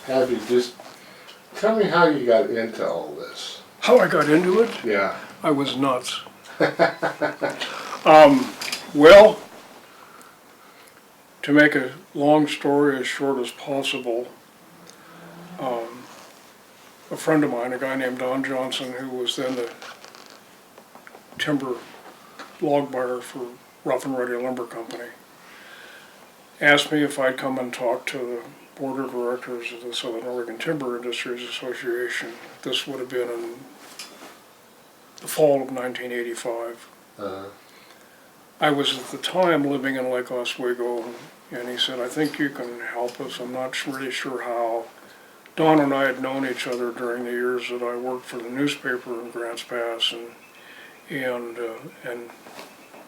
have you just, tell me how you got into all this. How I got into it? Yeah. I was nuts. Well, to make a long story as short as possible, a friend of mine, a guy named Don Johnson, who was then the timber log buyer for Rough and Ready Lumber Company, asked me if I'd come and talk to the board of directors of the Southern Oregon Timber Industries Association. This would have been in the fall of 1985. I was at the time living in Lake Oswego, and he said, I think you can help us. I'm not really sure how. Don and I had known each other during the years that I worked for the newspaper in Grants Pass, and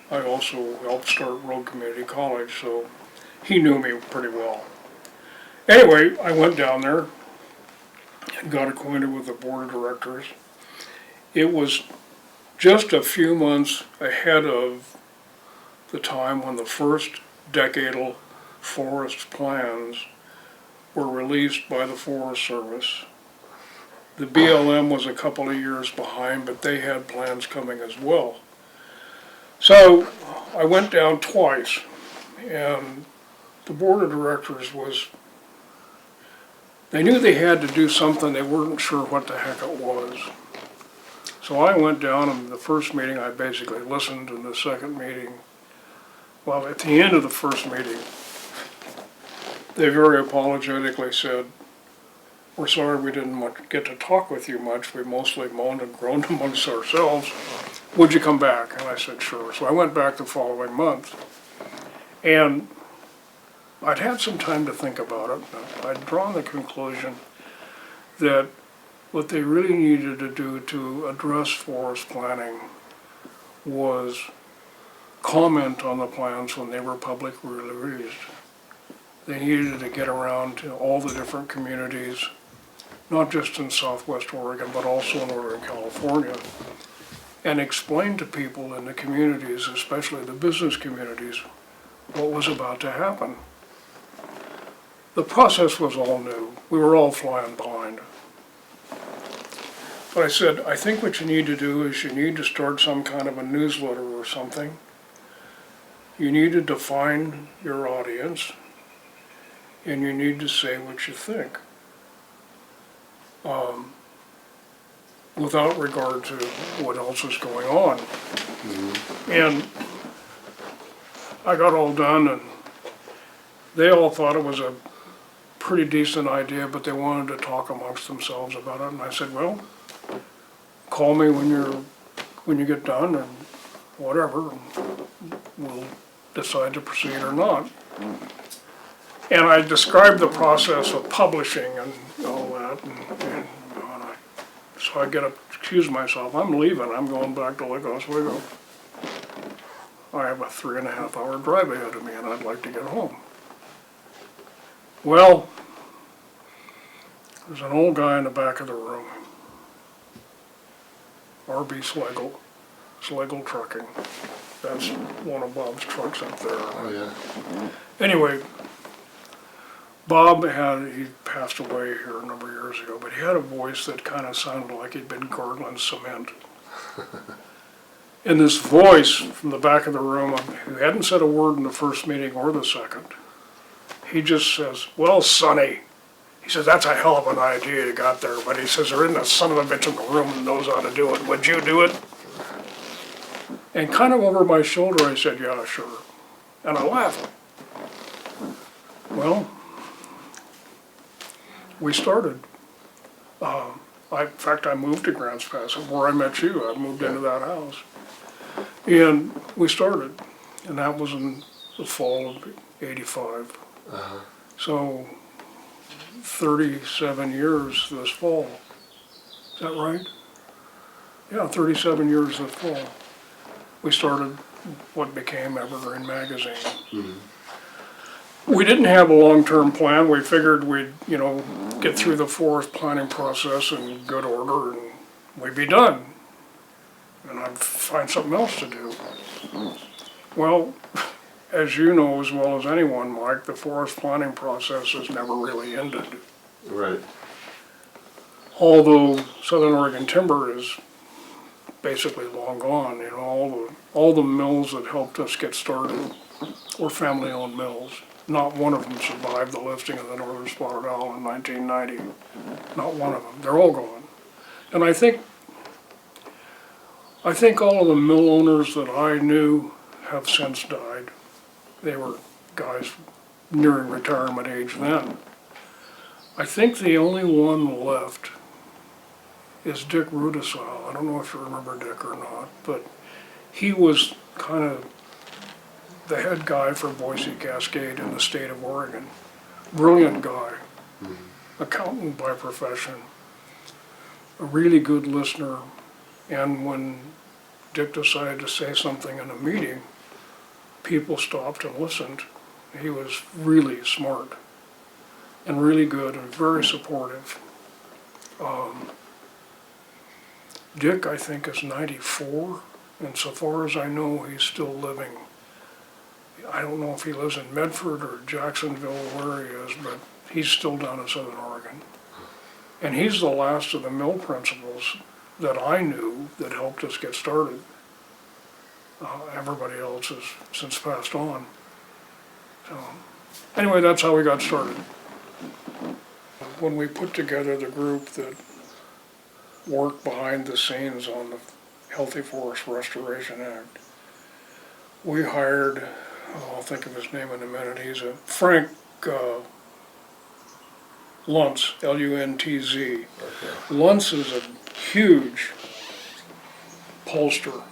I also helped start Road Community College, so he knew me pretty well. Anyway, I went down there and got acquainted with the board of directors. It was just a few months ahead of the time when the first decadal forest plans were released by the Forest Service. The BLM was a couple of years behind, but they had plans coming as well. So I went down twice, and the board of directors they knew they had to do something, they weren't sure what the heck it was. So I went down, and the first meeting I basically listened, and the second meeting, well, at the end of the first meeting, they very apologetically said, we're sorry we didn't get to talk with you much. We mostly moaned and groaned amongst ourselves. Would you come back? And I said, sure. So I went back the following month. And I'd had some time to think about it. I'd drawn the conclusion that what they really needed to do to address forest planning was comment on the plans when they were publicly released. They needed to get around to all the different communities, not just in Southwest Oregon, but also in Northern California, and explain to people in the communities, especially the business communities, what was about to happen. The process was all new. We were all flying blind. But I said, I think what you need to do is you need to start some kind of a newsletter or something. You need to define your audience, and you need to say what you think, without regard to what else is going on. Mm-hmm. And I got all done, and they all thought it was a pretty decent idea, but they wanted to talk amongst themselves about it. And I said, well, call me when you get done, and whatever, and we'll decide to proceed or not. And I described the process of publishing and all that, and so I get up, excuse myself, I'm leaving, I'm going back to Lake Oswego. I have a 3.5-hour drive ahead of me, and I'd like to get home. Well, there's an old guy in the back of the room, R.B. Schlegel Trucking. That's one of Bob's trucks up there. Oh, yeah. Anyway, Bob he passed away here a number of years ago, but he had a voice that kind of sounded like he'd been gargling cement. And this voice from the back of the room, who hadn't said a word in the first meeting or the second, he just says, well, Sonny, he says, that's a hell of an idea you got there, but he says, there isn't a son of a bitch in the room that knows how to do it. Would you do it? And kind of over my shoulder, I said, yeah, sure. And I laughed. Well, we started. In fact, I moved to Grants Pass, where I met you. I moved into that house. And we started, and that was in the fall of '85. Uh-huh. So 37 years this fall. Is that right? Yeah, 37 years this fall. We started what became Evergreen magazine. Mm-hmm. We didn't have a long-term plan. We figured we'd, get through the forest planning process in good order, and we'd be done. And I'd find something else to do. Well, as you know as well as anyone, Mike, the forest planning process has never really ended. Right. Although Southern Oregon Timber is basically long gone, you know, all the mills that helped us get started were family-owned mills. Not one of them survived the listing of the Northern Spotted Owl in 1990. Not one of them. They're all gone. And I think all of the mill owners that I knew have since died. They were guys nearing retirement age then. I think the only one left is Dick Rudisell. I don't know if you remember Dick or not, but he was kind of the head guy for Boise Cascade in the state of Oregon. Brilliant guy, accountant by profession, a really good listener, and when Dick decided to say something in a meeting, people stopped and listened. He was really smart and really good and very supportive. Dick, I think, is 94, and so far as I know, he's still living. I don't know if he lives in Medford or Jacksonville, where he is, but he's still down in Southern Oregon. And he's the last of the mill principals that I knew that helped us get started. Everybody else has since passed on. So, anyway, that's how we got started. When we put together the group that worked behind the scenes on the Healthy Forest Restoration Act, we hired, I'll think of his name in a minute, he's a Frank Luntz, Luntz. Okay. Luntz is a huge pollster,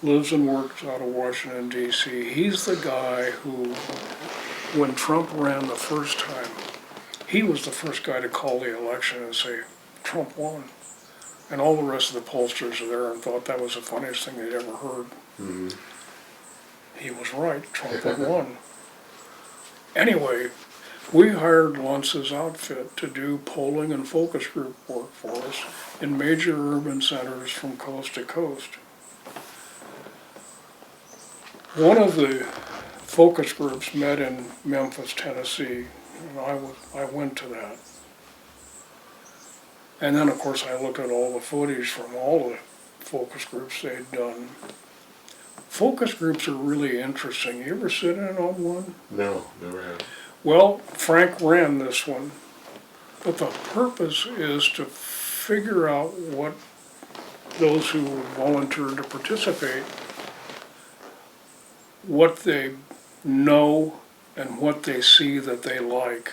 lives and works out of Washington, D.C. He's the guy who, when Trump ran the first time, he was the first guy to call the election and say, Trump won. And all the rest of the pollsters were there and thought that was the funniest thing they'd ever heard. Mm-hmm. He was right, Trump had won. Anyway, we hired Luntz's outfit to do polling and focus group work for us in major urban centers from coast to coast. One of the focus groups met in Memphis, Tennessee, and I went to that. And then, of course, I looked at all the footage from all the focus groups they'd done. Focus groups are really interesting. You ever sit in on one? No, never have. Well, Frank ran this one, but the purpose is to figure out what those who volunteered to participate, what they know and what they see that they like.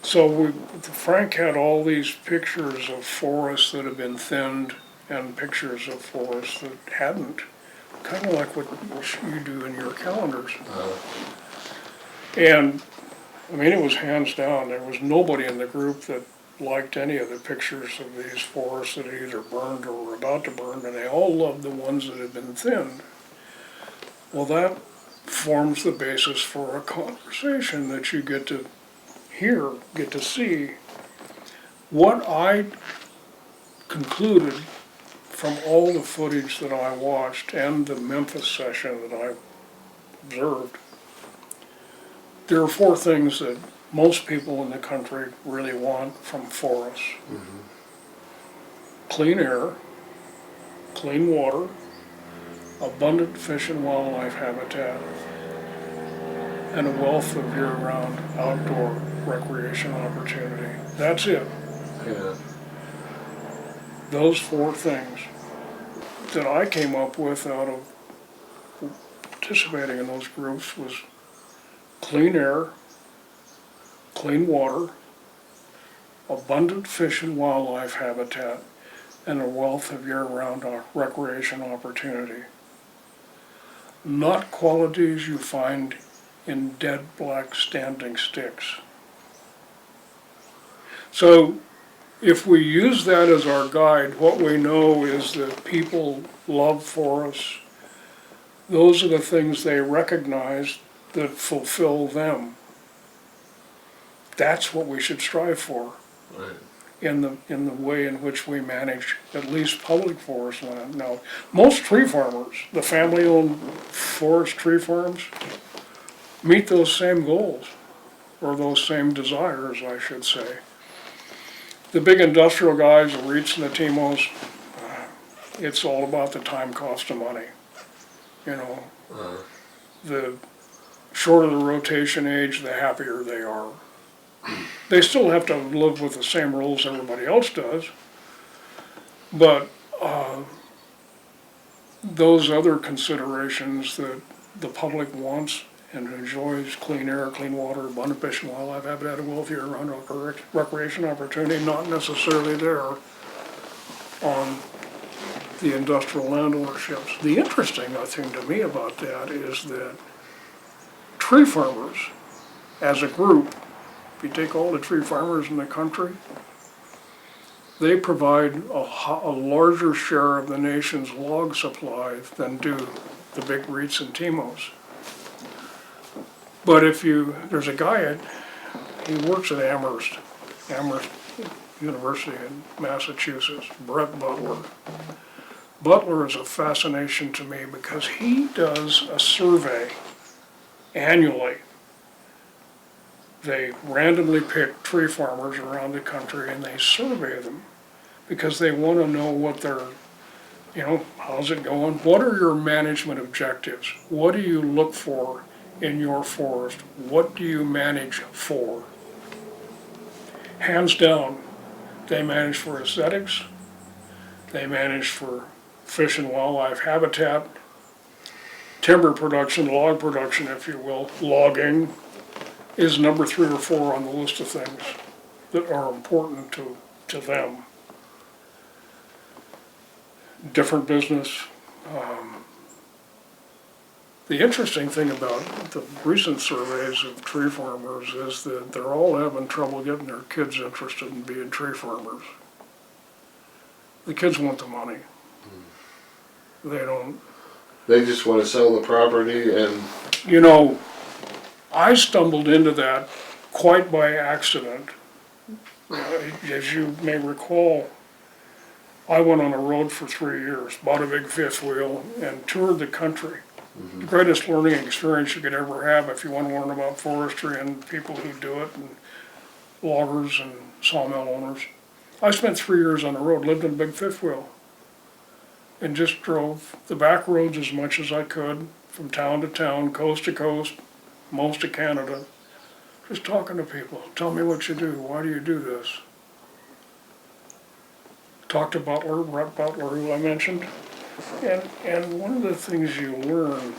So Frank had all these pictures of forests that have been thinned and pictures of forests that hadn't, kind of like what you do in your calendars. And I mean, it was hands down. There was nobody in the group that liked any of the pictures of these forests that had either burned or were about to burn, and they all loved the ones that had been thinned. Well, that forms the basis for a conversation that you get to hear, get to see. What I concluded from all the footage that I watched and the Memphis session that I observed, there are four things that most people in the country really want from forests. Mm-hmm. Clean air, clean water, abundant fish and wildlife habitat, and a wealth of year-round outdoor recreation opportunity. That's it. Yeah. Those four things that I came up with out of participating in those groups was clean air, clean water, abundant fish and wildlife habitat, and a wealth of year-round recreation opportunity. Not qualities you find in dead black standing sticks. So if we use that as our guide, what we know is that people love forests. Those are the things they recognize that fulfill them. That's what we should strive for. Right. In the way in which we manage at least public forest land. Now, most tree farmers, the family-owned forest tree farms, meet those same goals, or those same desires, I should say. The big industrial guys, the REITs and the TIMOs, it's all about the time cost of money. You know, the shorter the rotation age, the happier they are. They still have to live with the same rules everybody else does, but those other considerations that the public wants and enjoys, clean air, clean water, abundant fish and wildlife, habitat, and wealthy around recreation opportunity, not necessarily there on the industrial land ownerships. The interesting thing to me about that is that tree farmers, as a group, if you take all the tree farmers in the country, they provide a larger share of the nation's log supply than do the big REITs and TIMOs. But there's a guy, he works at Amherst University in Massachusetts, Brett Butler. Butler is a fascination to me because he does a survey annually. They randomly pick tree farmers around the country and they survey them because they want to know what how's it going? What are your management objectives? What do you look for in your forest? What do you manage for? Hands down, they manage for aesthetics, they manage for fish and wildlife habitat, timber production, log production, if you will. Logging is number 3 or 4 on the list of things that are important to them. Different business. The interesting thing about the recent surveys of tree farmers is that they're all having trouble getting their kids interested in being tree farmers. The kids want the money. They don't. They just want to sell the property and... You know, I stumbled into that quite by accident. As you may recall, I went on a road for 3 years, bought a big fifth wheel, and toured the country. Mm-hmm. The greatest learning experience you could ever have if you want to learn about forestry and people who do it, and loggers and sawmill owners. I spent 3 years on the road, lived in a big fifth wheel, and just drove the back roads as much as I could, from town to town, coast to coast, most of Canada, just talking to people. Tell me what you do. Why do you do this? Talked to Butler, Brett Butler, who I mentioned. And one of the things you learn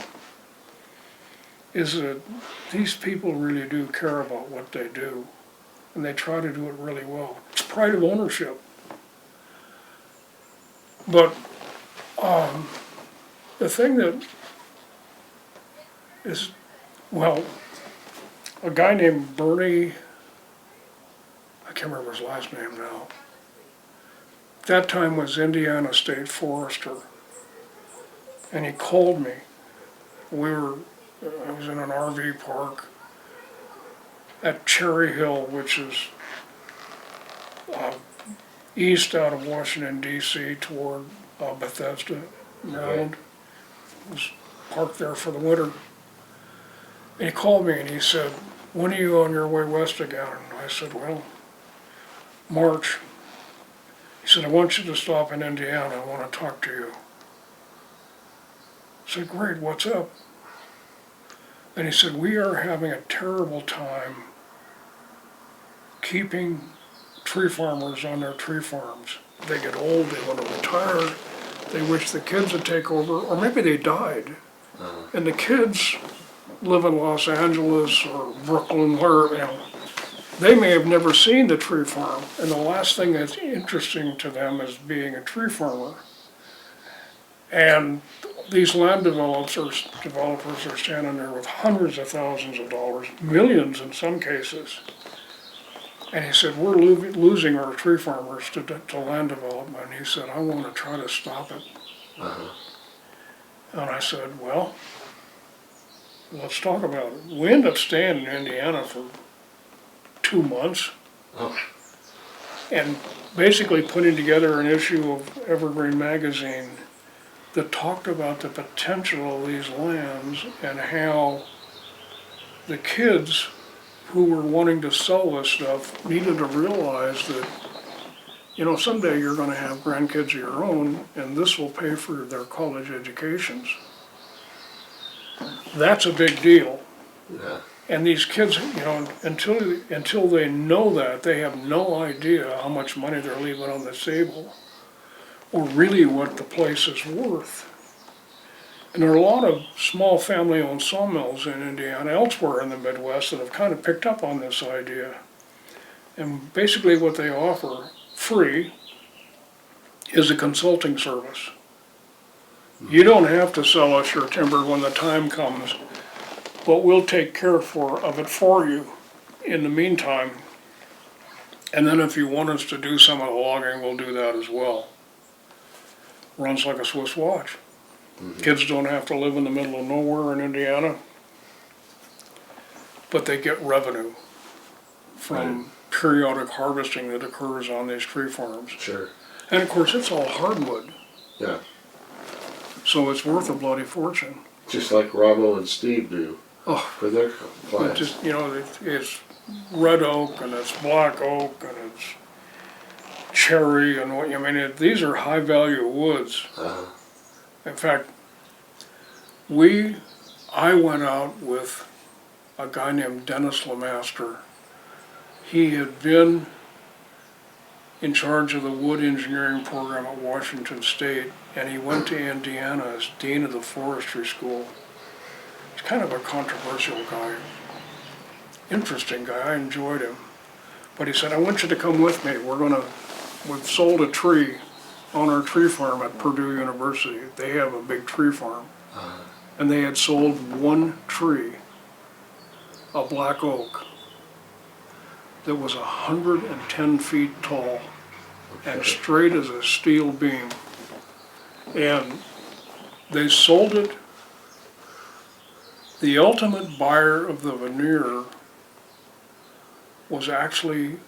is that these people really do care about what they do, and they try to do it really well. It's pride of ownership. But the thing that is, well, a guy named Bernie, I can't remember his last name now, that time was Indiana State Forester. And he called me. I was in an RV park at Cherry Hill, which is east out of Washington, D.C. toward Bethesda, Maryland. I was parked there for the winter. And he called me and he said, "When are you on your way west again?" And I said, "Well, March." He said, "I want you to stop in Indiana. I want to talk to you." I said, "Great, what's up?" And he said, "We are having a terrible time keeping tree farmers on their tree farms. They get old, they want to retire, they wish the kids would take over, or maybe they died. And the kids live in Los Angeles or Brooklyn, where, they may have never seen the tree farm, and the last thing that's interesting to them is being a tree farmer. And these land developers are standing there with hundreds of thousands of dollars, millions in some cases." And he said, "We're losing our tree farmers to land development." He said, "I want to try to stop it." And I said, "Well, let's talk about it." We ended up staying in Indiana for 2 months. And basically putting together an issue of Evergreen magazine that talked about the potential of these lands and how the kids who were wanting to sell this stuff needed to realize that, someday you're gonna have grandkids of your own, and this will pay for their college educations. That's a big deal. Yeah. And these kids, until they know that, they have no idea how much money they're leaving on the table, or really what the place is worth. And there are a lot of small family-owned sawmills in Indiana, elsewhere in the Midwest, that have kind of picked up on this idea. And basically what they offer, free, is a consulting service. You don't have to sell us your timber when the time comes, but we'll take care of it for you in the meantime. And then if you want us to do some of the logging, we'll do that as well. Runs like a Swiss watch. Mm-hmm. Kids don't have to live in the middle of nowhere in Indiana, but they get revenue from periodic harvesting that occurs on these tree farms. Sure. And of course, it's all hardwood. Yeah. So it's worth a bloody fortune. Just like Robbo and Steve do for their clients. Just, it's red oak and it's black oak and it's cherry and these are high value woods. Uh-huh. In fact, I went out with a guy named Dennis Lemaster. He had been in charge of the wood engineering program at Washington State, and he went to Indiana as dean of the forestry school. He's kind of a controversial guy, interesting guy. I enjoyed him. But he said, I want you to come with me. We've sold a tree on our tree farm at Purdue University. They have a big tree farm. And they had sold one tree, a black oak, that was 110 feet tall and straight as a steel beam. And they sold it. The ultimate buyer of the veneer was actually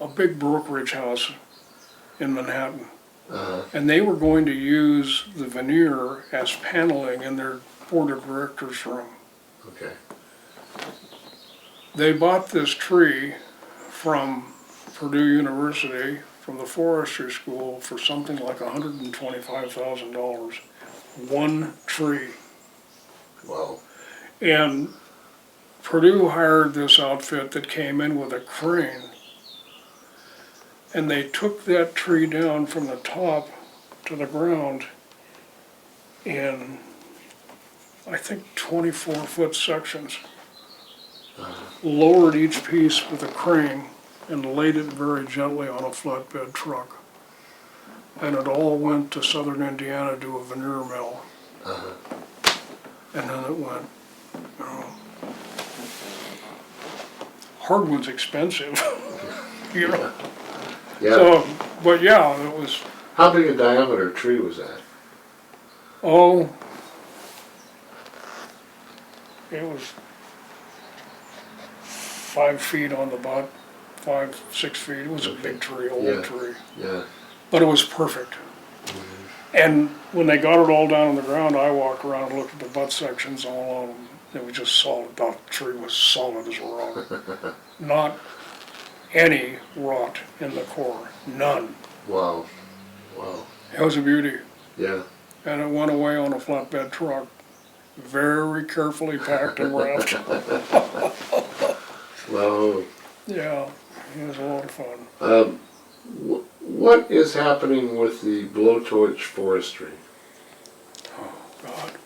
a big brokerage house in Manhattan. And they were going to use the veneer as paneling in their board of directors room. Okay. They bought this tree from Purdue University, from the forestry school, for something like $125,000. One tree. Wow. And Purdue hired this outfit that came in with a crane, and they took that tree down from the top to the ground in, I think, 24-foot sections. Lowered each piece with a crane and laid it very gently on a flatbed truck. And it all went to southern Indiana to a veneer mill. And then it went, hardwood's expensive, Yeah. So, but yeah, it was, How big a diameter tree was that? it was 5 feet on the butt, 5, 6 feet. It was a big tree, old tree. Yeah. But it was perfect. And when they got it all down on the ground, I walked around and looked at the butt sections all on them. It was just solid. The tree was solid as a rock. Not any rot in the core. None. Wow. Wow. It was a beauty. Yeah. And it went away on a flatbed truck. Very carefully packed and wrapped. Well. Yeah, it was a lot of fun. What is happening with the blowtorch forestry? Oh, God.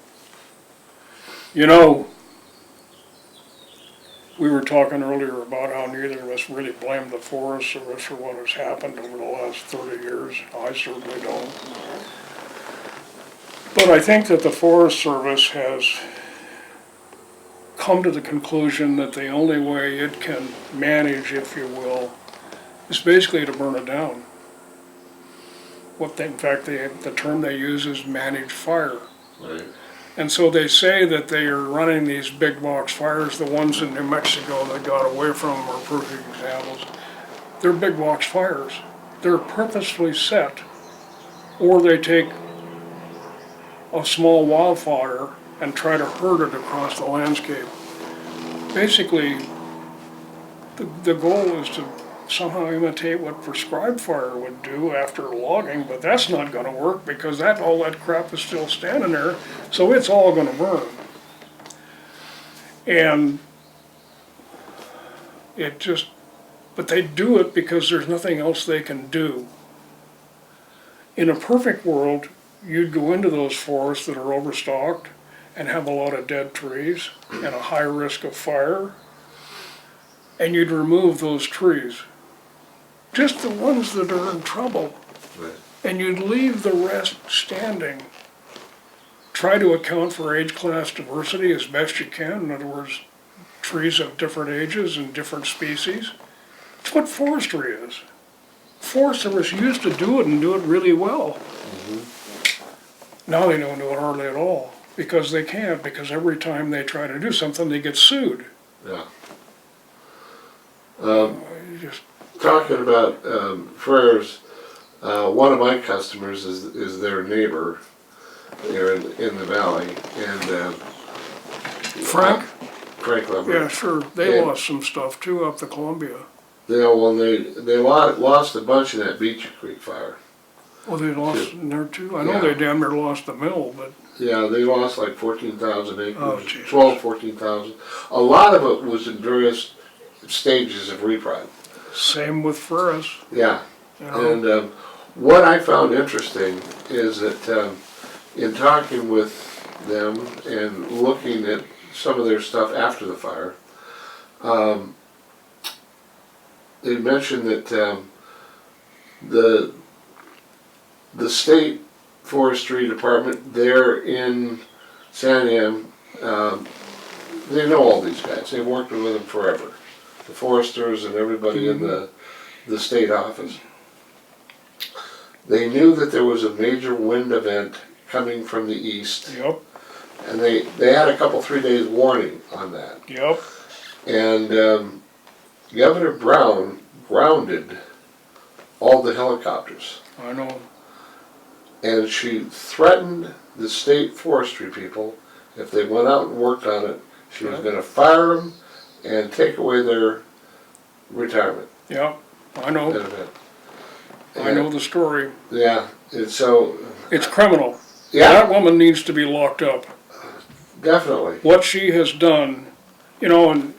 We were talking earlier about how neither of us really blame the Forest Service for what has happened over the last 30 years. I certainly don't. But I think that the Forest Service has come to the conclusion that the only way it can manage, if you will, is basically to burn it down. The term they use is manage fire. Right. And so they say that they are running these big box fires. The ones in New Mexico that got away from them are perfect examples. They're big box fires. They're purposefully set. Or they take a small wildfire and try to herd it across the landscape. Basically, the goal is to somehow imitate what prescribed fire would do after logging, but that's not gonna work because all that crap is still standing there, so it's all gonna burn. And it just, but they do it because there's nothing else they can do. In a perfect world, you'd go into those forests that are overstocked and have a lot of dead trees and a high risk of fire, and you'd remove those trees. Just the ones that are in trouble. Right. And you'd leave the rest standing. Try to account for age class diversity as best you can. In other words, trees of different ages and different species. It's what forestry is. Foresters used to do it and do it really well. Now they don't do it hardly at all because they can't, because every time they try to do something, they get sued. Yeah. You just, Talking about fires, one of my customers is their neighbor here in the valley, and Frank? Frank Lumber. Yeah, sure. They And- lost some stuff too up the Columbia. They lost a bunch in that Beach Creek fire. Well, they lost in there too. I know Yeah. they damn near lost the mill, but Yeah, they lost like 14,000 acres, Oh, Jesus. 14,000. A lot of it was in various stages of reprise. same with Ferris. Yeah, You know? and what I found interesting is that in talking with them and looking at some of their stuff after the fire, they mentioned that the state forestry department there in San Am, they know all these guys. They've worked with them forever. The foresters and everybody in the state office. They knew that there was a major wind event coming from the east, Yep, and they had a couple 3 days warning on that. yep. And Governor Brown grounded all the helicopters, I know. and she threatened the state forestry people if they went out and worked on it, she was going to fire them and take away their retirement Yep, I know. benefit. I know the story. Yeah, and so It's criminal. yeah, That woman needs to be locked up. definitely. What she has done, you know, and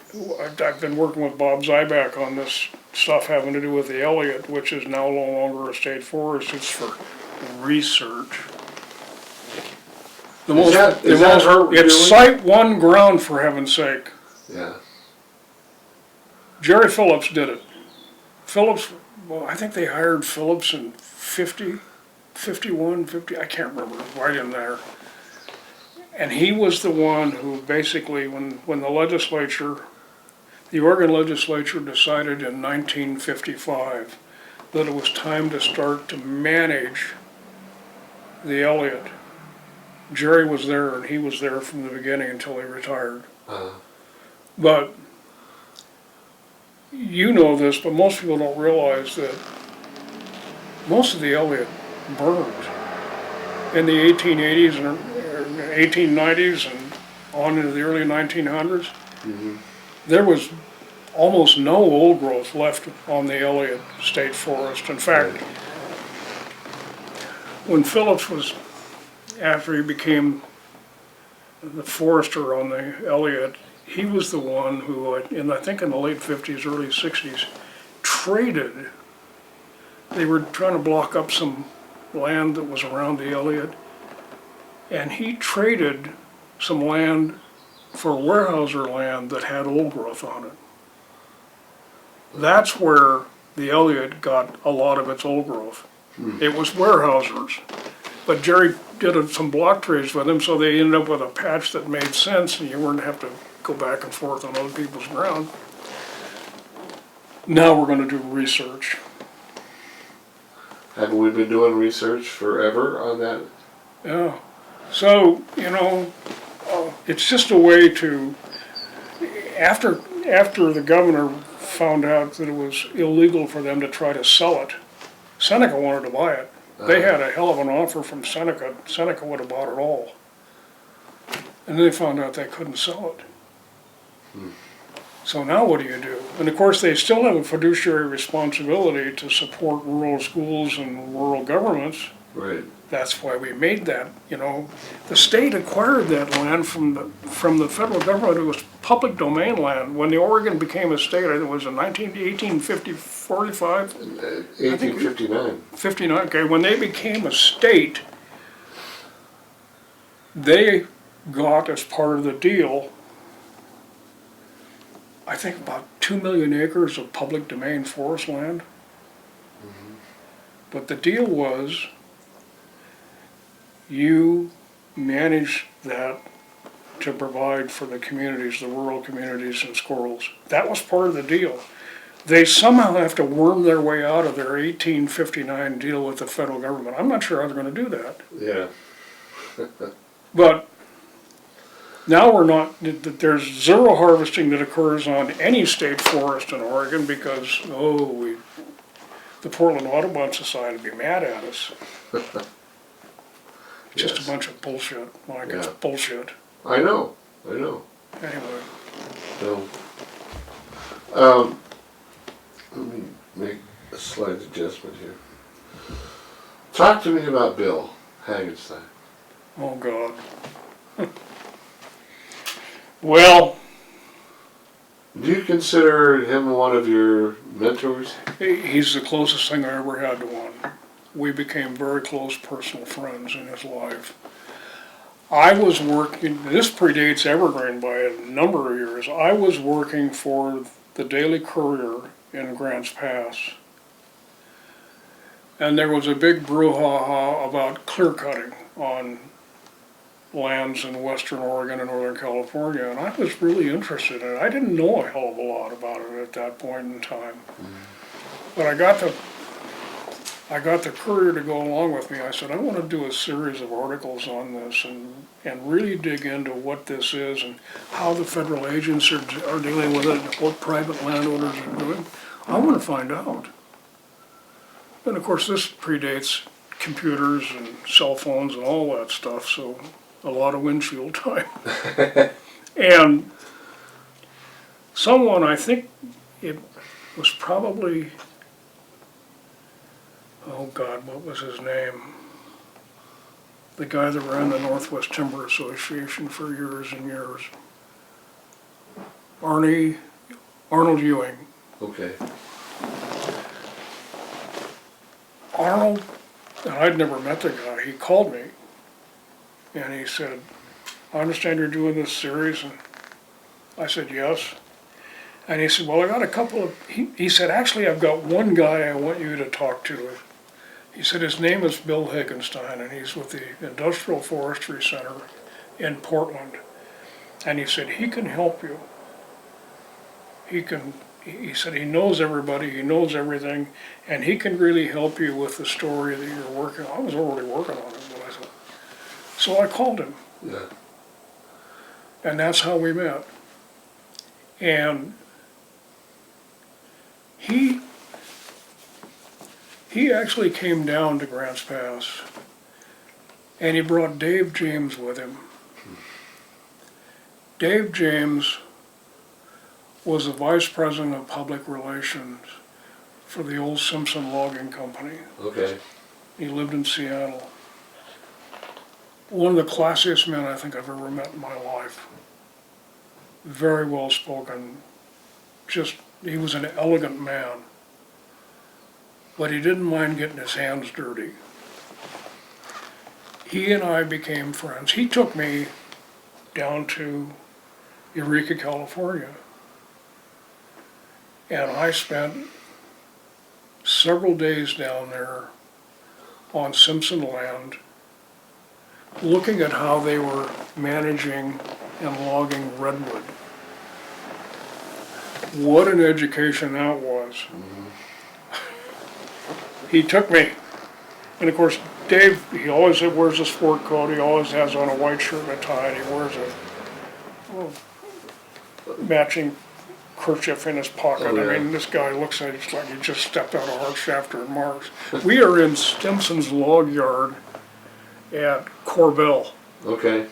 I've been working with Bob Zyback on this stuff having to do with the Elliott, which is now no longer a state forest. It's for research. Is that her It's doing? Site 1 ground, for heaven's sake. Yeah, Jerry Phillips did it. Phillips, well, I think they hired Phillips in 50, 51, 50, I can't remember, right in there. And he was the one who basically, when the legislature, the Oregon legislature decided in 1955 that it was time to start to manage the Elliott. Jerry was there, and he was there from the beginning until he retired. But you know this, but most people don't realize that most of the Elliott burned in the 1880s and 1890s and on into the early 1900s. There was almost no old growth left on the Elliott State Forest. In fact, when Phillips was, after he became the forester on the Elliott, he was the one who, I think in the late 50s, early 60s, traded. They were trying to block up some land that was around the Elliott, and he traded some land for Weyerhaeuser land that had old growth on it. That's where the Elliott got a lot of its old growth. It was Weyerhaeuser's. But Jerry did some block trades with him, so they ended up with a patch that made sense, and you wouldn't have to go back and forth on other people's ground. Now we're going to do research. haven't we been doing research forever on that? Yeah. So, you know, it's just a way to, after the governor found out that it was illegal for them to try to sell it, Seneca wanted to buy it. They had a hell of an offer from Seneca. Seneca would have bought it all. And then they found out they couldn't sell it. So now what do you do? And of course, they still have a fiduciary responsibility to support rural schools and rural governments. Right. That's why we made that, you know. The state acquired that land from the federal government. It was public domain land. When the Oregon became a state, it was in 1845, 1859. 59, okay. When they became a state, they got, as part of the deal, I think about 2 million acres of public domain forest land. But the deal was, you manage that to provide for the communities, the rural communities and squirrels. That was part of the deal. They somehow have to worm their way out of their 1859 deal with the federal government. I'm not sure how they're going to do that. Yeah. But now we're not, there's zero harvesting that occurs on any state forest in Oregon because, the Portland Audubon Society would be mad at us. It's just a bunch of bullshit. Like, it's bullshit. I know. Anyway. So, let me make a slight adjustment here. Talk to me about Bill Hagenstein. Oh, God. Well, Do you consider him one of your mentors? he's the closest thing I ever had to one. We became very close personal friends in his life. I was working, this predates Evergreen by a number of years. I was working for the Daily Courier in Grants Pass. And there was a big brouhaha about clear cutting on lands in western Oregon and northern California, and I was really interested in it. I didn't know a hell of a lot about it at that point in time. But I got the Courier to go along with me. I said, I want to do a series of articles on this and really dig into what this is and how the federal agents are dealing with it, what private landowners are doing. I want to find out. And of course, this predates computers and cell phones and all that stuff, so a lot of windshield time. And someone, I think it was probably, oh God, what was his name? The guy that ran the Northwest Timber Association for years and years. Arnold Ewing. Okay. Arnold, and I'd never met the guy, he called me and he said, I understand you're doing this series, and I said, yes. And he said, well, I got a couple of, he said, actually, I've got one guy I want you to talk to. He said, his name is Bill Hagenstein, and he's with the Industrial Forestry Center in Portland. And he said, he can help you. He said, he knows everybody, he knows everything, and he can really help you with the story that you're working on. I was already working on it, but I said, so I called him. Yeah. And that's how we met. And he actually came down to Grants Pass, and he brought Dave James with him. Dave James was the vice president of public relations for the old Simpson Logging Company. Okay. He lived in Seattle. One of the classiest men I think I've ever met in my life. Very well spoken. He was an elegant man. But he didn't mind getting his hands dirty. He and I became friends. He took me down to Eureka, California. And I spent several days down there on Simpson land looking at how they were managing and logging redwood. What an education that was. He took me, and of course Dave, he always wears a sport coat, he always has on a white shirt and a tie, and he wears a matching kerchief in his pocket. Oh, yeah. I mean, this guy looks at it like he just stepped out of Hartshafter in Mars. We are in Stimson's log yard at Corbell, Okay.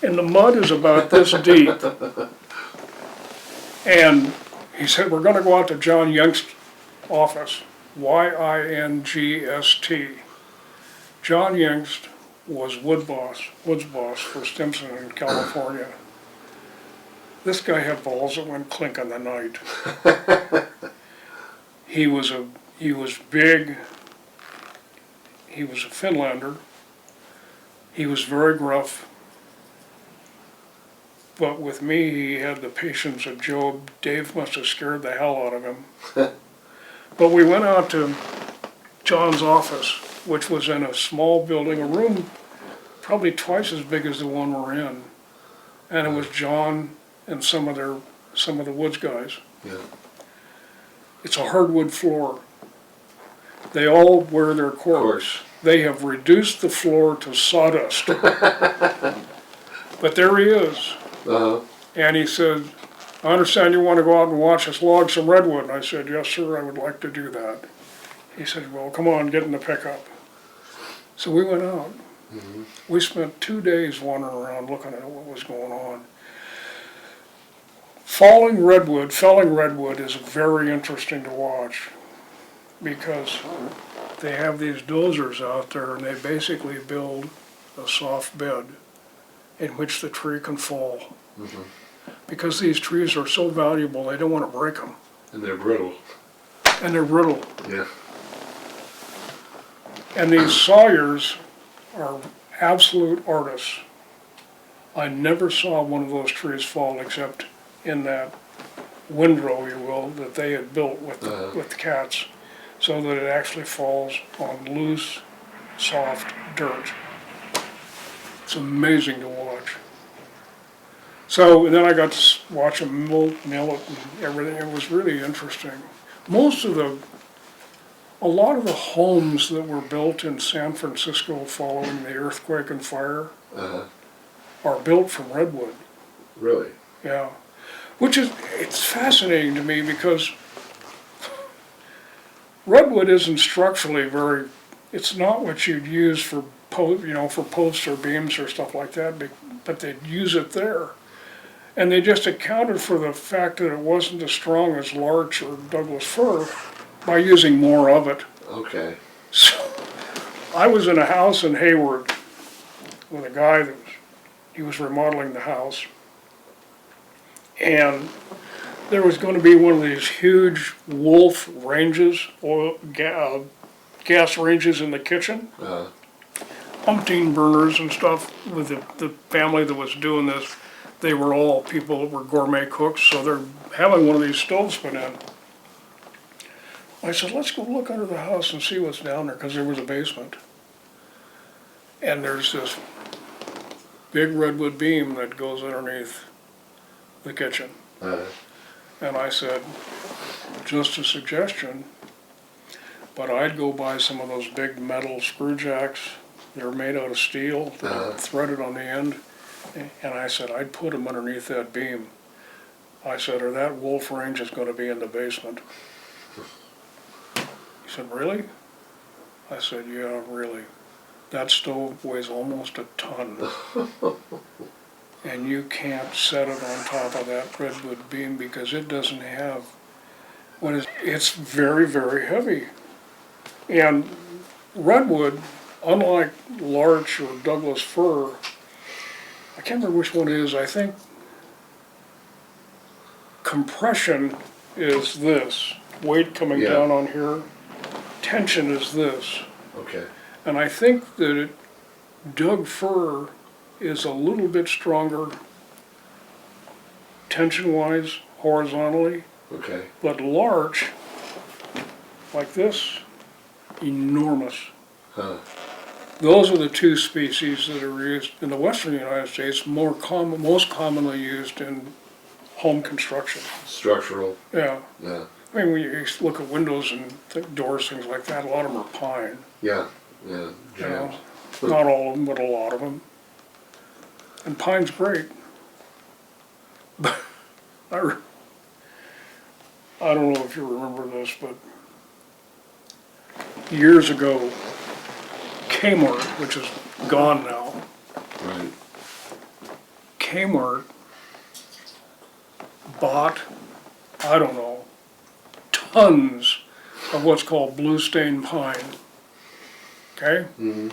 and the mud is about this deep. And he said, we're gonna go out to John Youngst's office, Yingst. John Youngst was woods boss for Stimson in California. This guy had balls that went clink in the night. He was big. He was a Finlander. He was very gruff. But with me, he had the patience of Job. Dave must have scared the hell out of him. But we went out to John's office, which was in a small building, a room probably twice as big as the one we're in. And it was John and some of the woods guys. Yeah. It's a hardwood floor. They all wear their corks. They have reduced the floor to sawdust. But there he is. Uh-huh. And he said, I understand you want to go out and watch us log some redwood. And I said, yes, sir, I would like to do that. He said, well, come on, get in the pickup. So we went out. Mm-hmm. We spent 2 days wandering around looking at what was going on. Felling redwood is very interesting to watch because they have these dozers out there and they basically build a soft bed in which the tree can fall. Mm-hmm. Because these trees are so valuable, they don't want to break them. And they're brittle. Yeah. And these sawyers are absolute artists. I never saw one of those trees fall except in that windrow, you will, that they had built with the cats, so that it actually falls on loose, soft dirt. It's amazing to watch. So, and then I got to watch them mill it and everything. It was really interesting. A lot of the homes that were built in San Francisco following the earthquake and fire are built from redwood. Really? Yeah. It's fascinating to me because redwood isn't structurally it's not what you'd use for posts or beams or stuff like that, but they'd use it there. And they just accounted for the fact that it wasn't as strong as larch or Douglas fir by using more of it. Okay. So I was in a house in Hayward with a guy he was remodeling the house. And there was going to be one of these huge wolf ranges, gas ranges in the kitchen. Umpteen burners and stuff with the family that was doing this. They were all people that were gourmet cooks, so they're having one of these stoves put in. I said, let's go look under the house and see what's down there, because there was a basement. And there's this big redwood beam that goes underneath the kitchen. And I said, just a suggestion, but I'd go buy some of those big metal screw jacks. They're made out of steel, threaded on the end. And I said, I'd put them underneath that beam. I said, or that wolf range is going to be in the basement. He said, really? I said, yeah, really. That stove weighs almost a ton. And you can't set it on top of that redwood beam because it doesn't have it's very, very heavy. And redwood, unlike larch or Douglas fir, I can't remember which one it is. I think compression is this, weight coming down on here. Tension is this. Okay. And I think that Doug fir is a little bit stronger tension-wise, horizontally. Okay. But larch, like this, enormous. Those are the two species that are used in the western United States, most commonly used in home construction. Structural. Yeah. Yeah. I mean, when you look at windows and doors, things like that, a lot of them are pine. Yeah. Yeah. You know, not all of them, but a lot of them. And pine's great. But I don't know if you remember this, but years ago, Kmart, which is gone now, Right. Kmart bought I don't know, tons of what's called blue stain pine. Okay? Mm-hmm.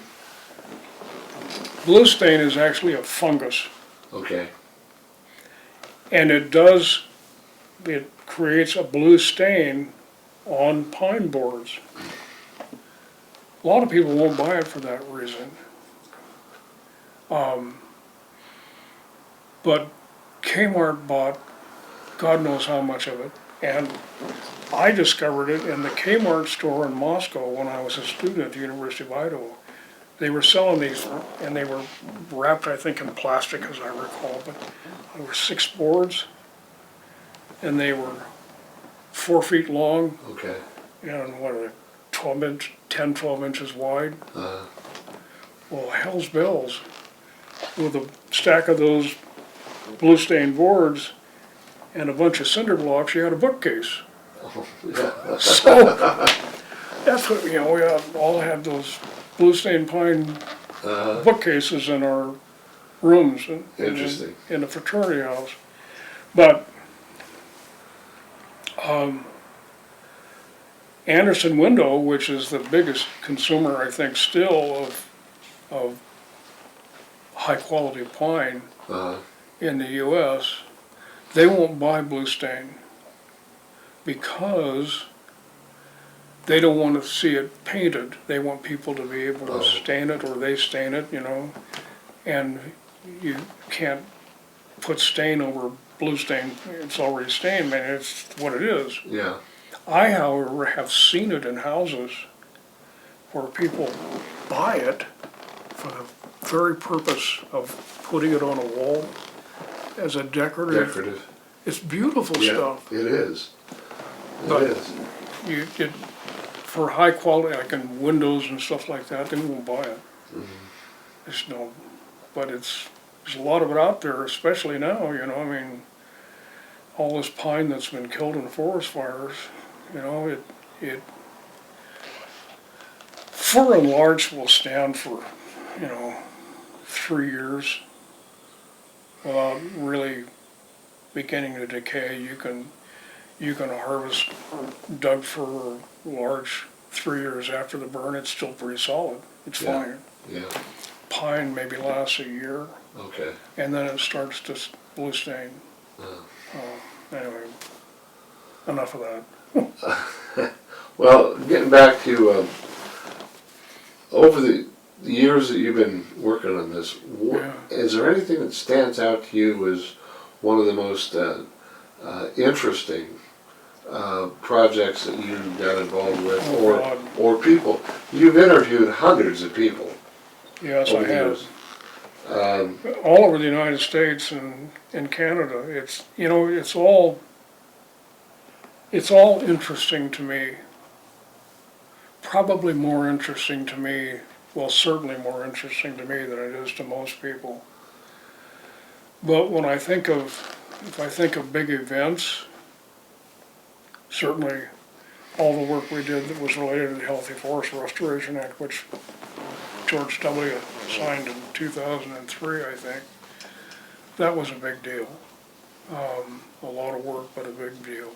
Blue stain is actually a fungus, Okay. and it creates a blue stain on pine boards. A lot of people won't buy it for that reason. But Kmart bought God knows how much of it, and I discovered it in the Kmart store in Moscow when I was a student at the University of Idaho. They were selling these, and they were wrapped, I think, in plastic, as I recall, but there were 6 boards, and they were 4 feet long, Okay. and what are they, 12 inches wide. Uh, Well, hell's bells, with a stack of those blue stained boards and a bunch of cinder blocks, you had a bookcase. oh, yeah. So, that's what, we all had those blue stained pine bookcases in our rooms Interesting. in the fraternity house. But Anderson Window, which is the biggest consumer, I think, still of high quality pine Uh, in the US, they won't buy blue stain because they don't want to see it painted. They want people to be able to stain it, or they stain it, and you can't put stain over blue stain. It's already stained, man, it's what it is. yeah. I, however, have seen it in houses where people buy it for the very purpose of putting it on a wall as a decorative. Decorative. It's beautiful Yeah, stuff. it is. It But is. For high quality, like in windows and stuff like that, they won't buy it. It's no, but there's a lot of it out there, especially now, I mean, all this pine that's been killed in forest fires, it fir and larch will stand for, 3 years without really beginning to decay. You can harvest Doug fir or larch 3 years after the burn. It's still pretty solid. It's Yeah. fine. Yeah. Pine maybe lasts a year, Okay. and then it starts to blue stain. Anyway, enough of that. Well, getting back to over the years that you've been working on this, Yeah. is there anything that stands out to you as one of the most interesting projects that you got involved with, Oh, God. or people? You've interviewed hundreds of people Yes, I over the have. years. All over the United States and in Canada. It's all interesting to me. Probably more interesting to me, well, certainly more interesting to me than it is to most people. But if I think of big events, certainly all the work we did that was related to the Healthy Forest Restoration Act, which George W. signed in 2003, I think, that was a big deal. A lot of work, but a big deal.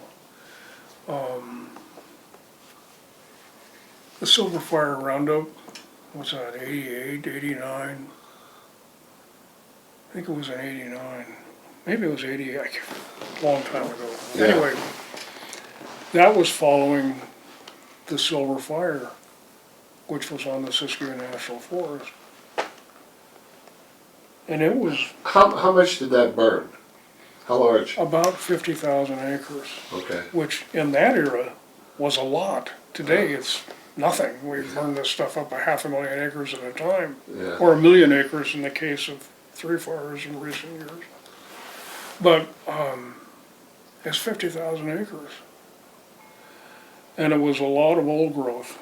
The Silver Fire Roundup, was that 88, 89? I think it was in 89. Maybe it was 88, a long time ago. Yeah. Anyway, that was following the Silver Fire, which was on the Siskiyou National Forest. And it was How much did that burn? How large? about 50,000 acres, Okay. which in that era was a lot. Today it's nothing. We burn this stuff up 500,000 acres at a time, Yeah. or 1,000,000 acres in the case of 3 fires in recent years. But it's 50,000 acres. And it was a lot of old growth.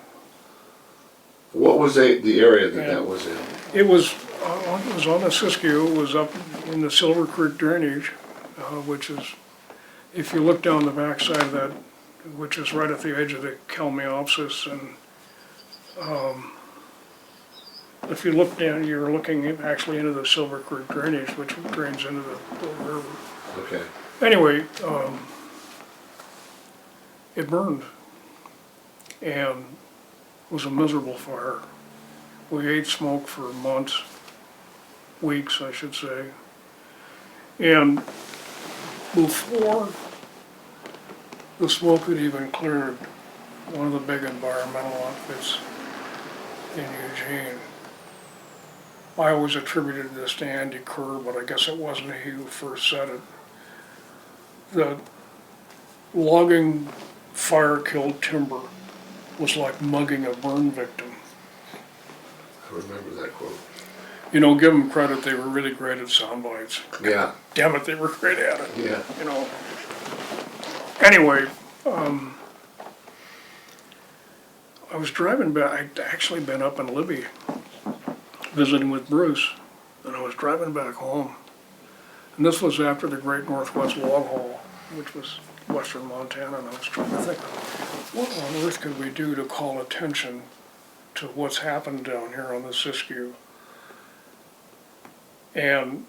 What was the area that Yeah. that was in? It was on the Siskiyou. It was up in the Silver Creek drainage, which is, if you look down the backside of that, which is right at the edge of the Kalmiopsis, and if you look down, you're looking actually into the Silver Creek drainage, which drains into the river. Okay. Anyway, it burned. And it was a miserable fire. We ate smoke for months, weeks, I should say. And before the smoke had even cleared, one of the big environmental outfits in Eugene, I always attributed this to Andy Kerr, but I guess it wasn't he who first said it. The logging fire-killed timber was like mugging a burn victim. I remember that quote. You know, give them credit, they were really great at sound bites. Yeah. Damn it, they were great at it. Yeah. You know. Anyway, I was driving back, I'd actually been up in Libby visiting with Bruce, and I was driving back home. And this was after the Great Northwest Log Haul, which was western Montana, and I was trying to think, what on earth could we do to call attention to what's happened down here on the Siskiyou? And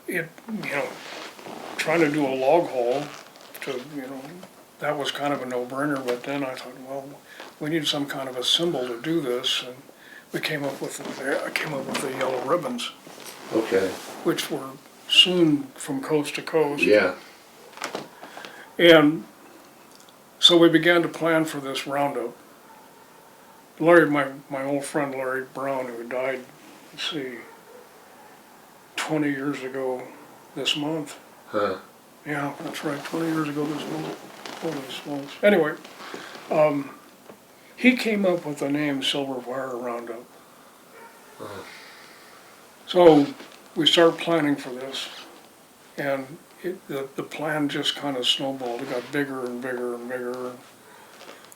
it, you know, trying to do a log haul to, you know, that was kind of a no-brainer, but then I thought, well, we need some kind of a symbol to do this, and I came up with the yellow ribbons, Okay. which were soon from coast to coast. Yeah. And so we began to plan for this roundup. Larry, my old friend Larry Brown, who died, let's see, 20 years ago this month. Huh. Yeah, that's right, 20 years ago this month. Holy smokes. Anyway, he came up with the name Silver Fire Roundup. So we started planning for this, and the plan just kind of snowballed. It got bigger and bigger and bigger.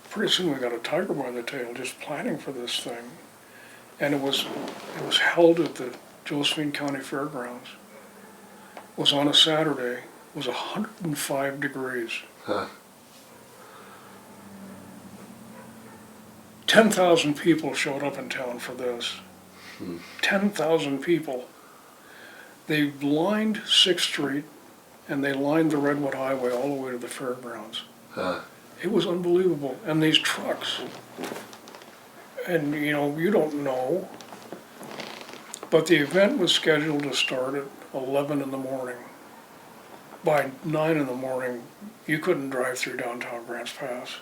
Pretty soon we got a tiger by the tail just planning for this thing. And it was held at the Josephine County Fairgrounds. It was on a Saturday. It was 105 degrees. Huh. 10,000 people showed up in town for this. 10,000 people. They lined 6th Street and they lined the Redwood Highway all the way to the fairgrounds. Huh. It was unbelievable. And these trucks, and you know, you don't know, but the event was scheduled to start at 11 in the morning. By 9 in the morning, you couldn't drive through downtown Grants Pass.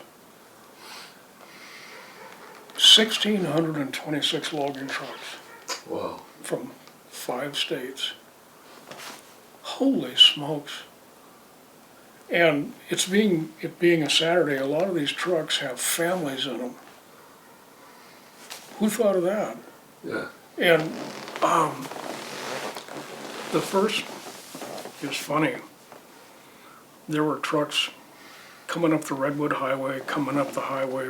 1,626 logging trucks Wow. from 5 states. Holy smokes. And it being a Saturday, a lot of these trucks have families in them. Who thought of that? Yeah. And the first is funny. There were trucks coming up the Redwood Highway, coming up the highway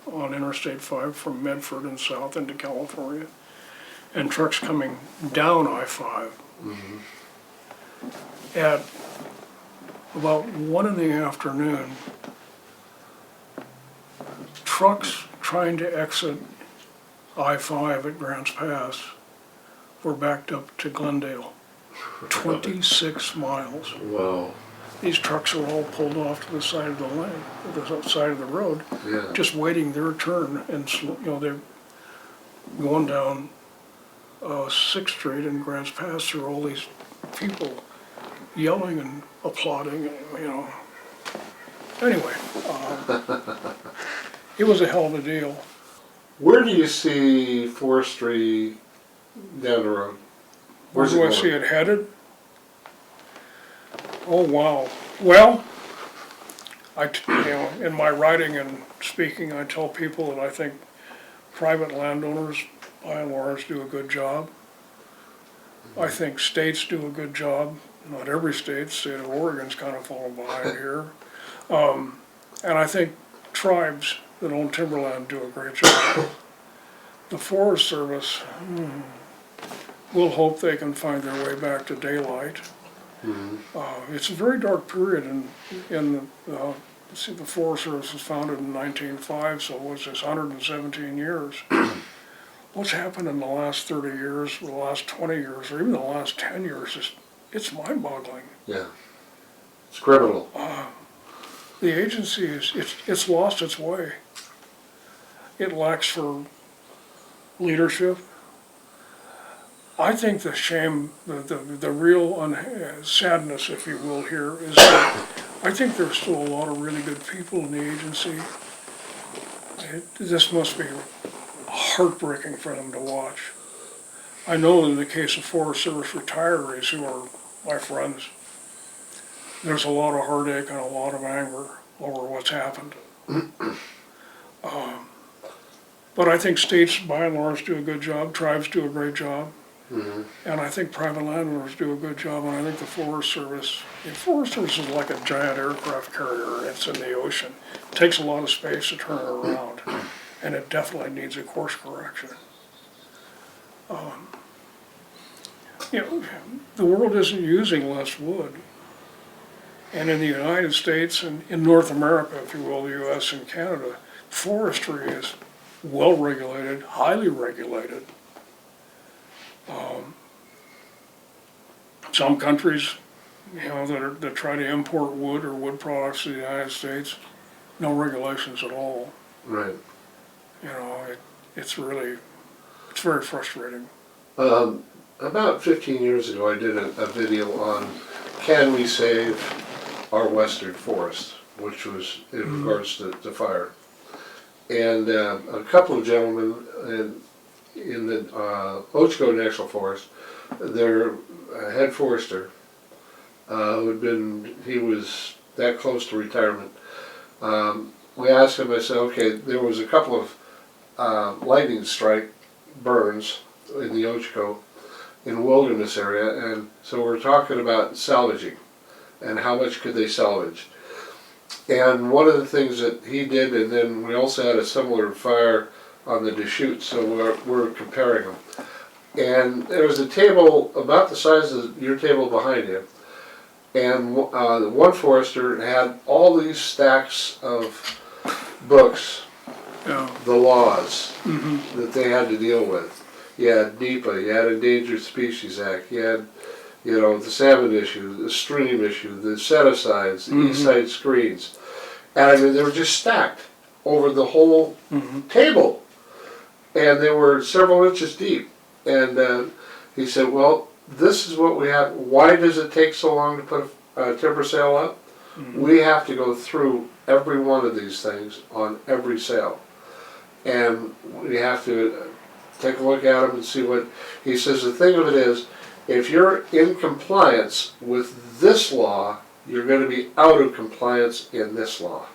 on Interstate 5 from Medford and south into California, and trucks coming down I-5. Mm-hmm. At about 1 in the afternoon, trucks trying to exit I-5 at Grants Pass were backed up to Glendale, 26 miles. Wow. These trucks are all pulled off to the side of the lane, the side of the road, Yeah. just waiting their turn, and you know, they're going down 6th Street in Grants Pass through all these people yelling and applauding, you know. Anyway, it was a hell of a deal. Where do you see forestry down the road? Where Where's do it I going? see it headed? Oh, wow. Well, you know, in my writing and speaking, I tell people that I think private landowners, by and large, do a good job. I think states do a good job. Not every state. The state of Oregon's kind of falling behind here. And I think tribes that own timberland do a great job. The Forest Service will hope they can find their way back to daylight. Mm-hmm. It's a very dark period let's see, the Forest Service was founded in 1905, so what's this, 117 years. What's happened in the last 30 years, or the last 20 years, or even the last 10 years, it's mind-boggling. Yeah. It's criminal. the agency it's lost its way. It lacks for leadership. I think the shame, the real sadness, if you will, here is that I think there's still a lot of really good people in the agency. This must be heartbreaking for them to watch. I know in the case of Forest Service retirees who are my friends, there's a lot of heartache and a lot of anger over what's happened. But I think states, by and large, do a good job. Tribes do a great job. Mhm. And I think private landowners do a good job. And I think the Forest Service is like a giant aircraft carrier. It's in the ocean. It takes a lot of space to turn it around. And it definitely needs a course correction. You know, the world isn't using less wood. And in the United States and in North America, if you will, the US and Canada, forestry is well regulated, highly regulated. Some countries, you know, that try to import wood or wood products to the United States, no regulations at all. Right. You know, it's very frustrating. About 15 years ago, I did a video on can we save our western forest, which was in regards to fire. And a couple of gentlemen in the Ocho National Forest, their head forester, he was that close to retirement. We asked him, I said, okay, there was a couple of lightning strike burns in the Ocho in wilderness area, and so we're talking about salvaging and how much could they salvage. And one of the things that he did, and then we also had a similar fire on the Deschutes, so we're comparing them. And there was a table about the size of your table behind you, and one forester had all these stacks of books, Yeah. the laws that they had to deal with. You had NEPA, you had Endangered Species Act, you had, you know, the salmon issue, the stream issue, the set-asides, the east side screens. And I mean, they were just stacked over the whole table. And they were several inches deep. And he said, well, this is what we have. Why does it take so long to put a timber sale up? We have to go through every one of these things on every sale. And we have to take a look at them and see what, he says the thing of it is, if you're in compliance with this law, you're going to be out of compliance in this law.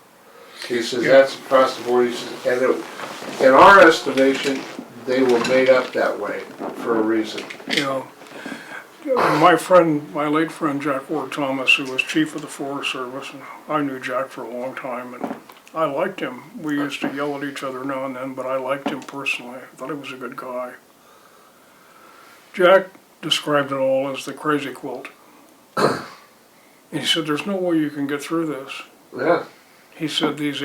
He says that's across the board. He says, and in our estimation, they were made up that way for a reason. You know, my late friend Jack Ward Thomas, who was chief of the Forest Service, and I knew Jack for a long time, and I liked him. We used to yell at each other now and then, but I liked him personally. I thought he was a good guy. Jack described it all as the crazy quilt. He said, there's no way you can get through this. Yeah. He said these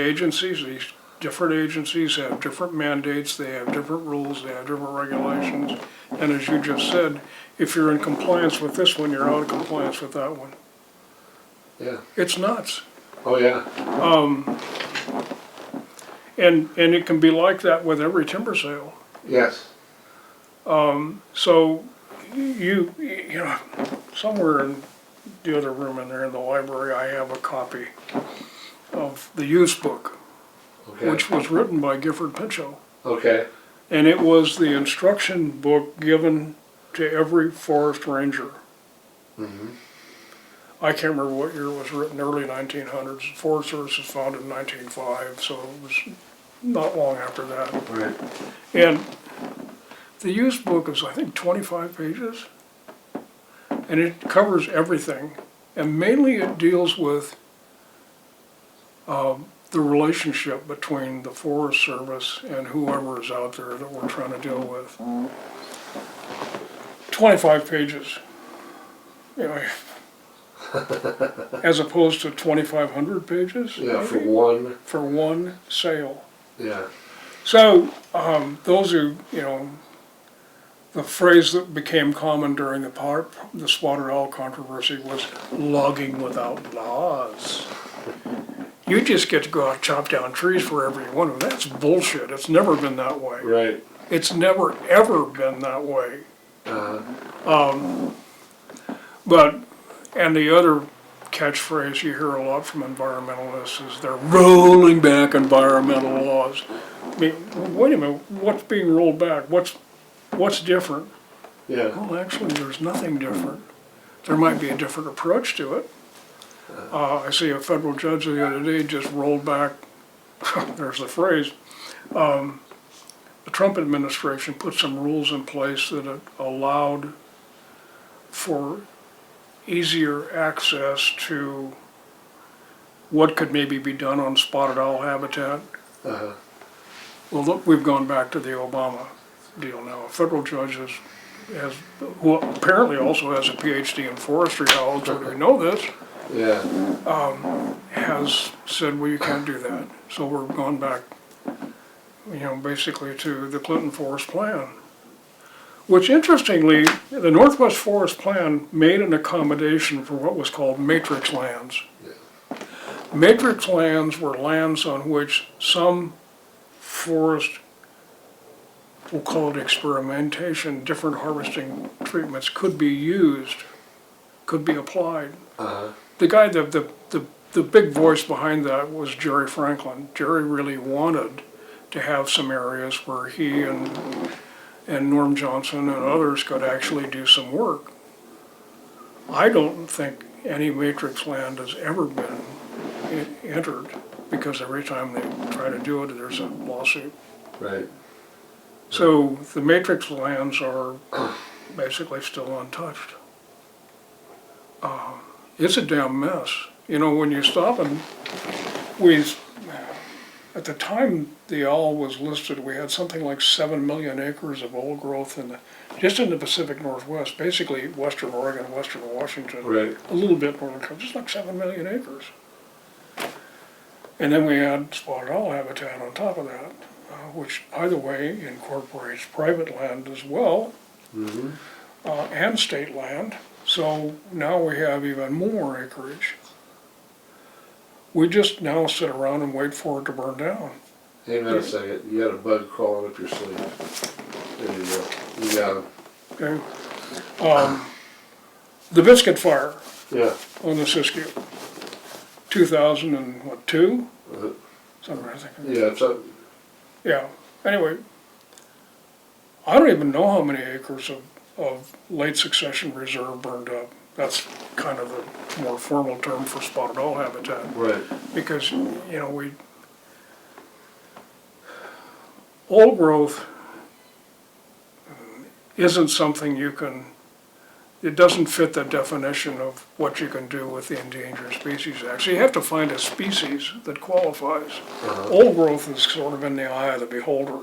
different agencies have different mandates, they have different rules, they have different regulations. And as you just said, if you're in compliance with this one, you're out of compliance with that one. Yeah. It's nuts. Oh yeah. And it can be like that with every timber sale. Yes. So you know, somewhere in the other room in there in the library, I have a copy of the use book, Okay. which was written by Gifford Pinchot. Okay. And it was the instruction book given to every forest ranger. I can't remember what year it was written, early 1900s. The Forest Service was founded in 1905, so it was not long after that. Right. And the use book is, I think, 25 pages. And it covers everything. And mainly it deals with the relationship between the Forest Service and whoever is out there that we're trying to deal with. 25 pages. You know, as opposed to 2,500 pages. Yeah, maybe, for one sale. Yeah. So those who, you know, the phrase that became common during the spotted owl controversy was logging without laws. you just get to go out and chop down trees wherever you want to. That's bullshit. It's never been that way. Right. It's never, ever been that way. But, and the other catchphrase you hear a lot from environmentalists is they're rolling back environmental laws. I mean, wait a minute, what's being rolled back? What's different? Yeah. Well, actually, there's nothing different. There might be a different approach to it. I see a federal judge the other day just rolled back, there's the phrase, the Trump administration put some rules in place that allowed for easier access to what could maybe be done on spotted owl habitat. Uh-huh. Well, look, we've gone back to the Obama deal now. A federal judge who apparently also has a PhD in forestry, how else would we know this? Yeah. Has said, well, you can't do that. So we're gone back, basically to the Clinton Forest Plan. Which interestingly, the Northwest Forest Plan made an accommodation for what was called matrix lands. Yeah. Matrix lands were lands on which some forest, we'll call it experimentation, different harvesting treatments could be used, could be applied. Uh-huh. The guy, the big voice behind that was Jerry Franklin. Jerry really wanted to have some areas where he and Norm Johnson and others could actually do some work. I don't think any matrix land has ever been entered, because every time they try to do it, there's a lawsuit. Right. So the matrix lands are basically still untouched. It's a damn mess. When you stop and at the time the owl was listed, we had something like 7 million acres of old growth just in the Pacific Northwest, basically Western Oregon, Western Washington, Right. a little bit northern, just like 7 million acres. And then we had spotted owl habitat on top of that, which, by the way, incorporates private land as well, Mm-hmm. and state land. So now we have even more acreage. We just now sit around and wait for it to burn down. Hang on a second. You got a bug crawling up your sleeve. There you go. You got him. Okay. The Biscuit Fire Yeah. on the Siskiyou, 2002? Uh, Something I think. yeah. It's up. Yeah. Anyway, I don't even know how many acres of late succession reserve burned up. That's kind of the more formal term for spotted owl habitat. Right. Because, old growth isn't something it doesn't fit the definition of what you can do with the Endangered Species Act. So you have to find a species that qualifies. Uh-huh. Old growth is sort of in the eye of the beholder.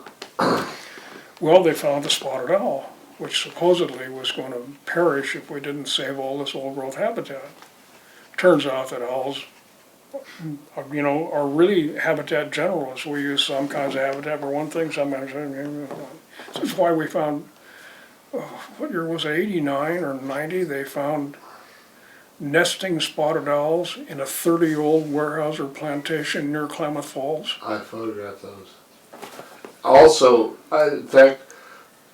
Well, they found the spotted owl, which supposedly was going to perish if we didn't save all this old growth habitat. Turns out that owls, are really habitat generalists. We use some kinds of habitat for one thing, some kinds of. This is why we found, what year was it, 89 or 90, they found nesting spotted owls in a 30-year-old Weyerhaeuser plantation near Klamath Falls. I photographed those. Also, in fact,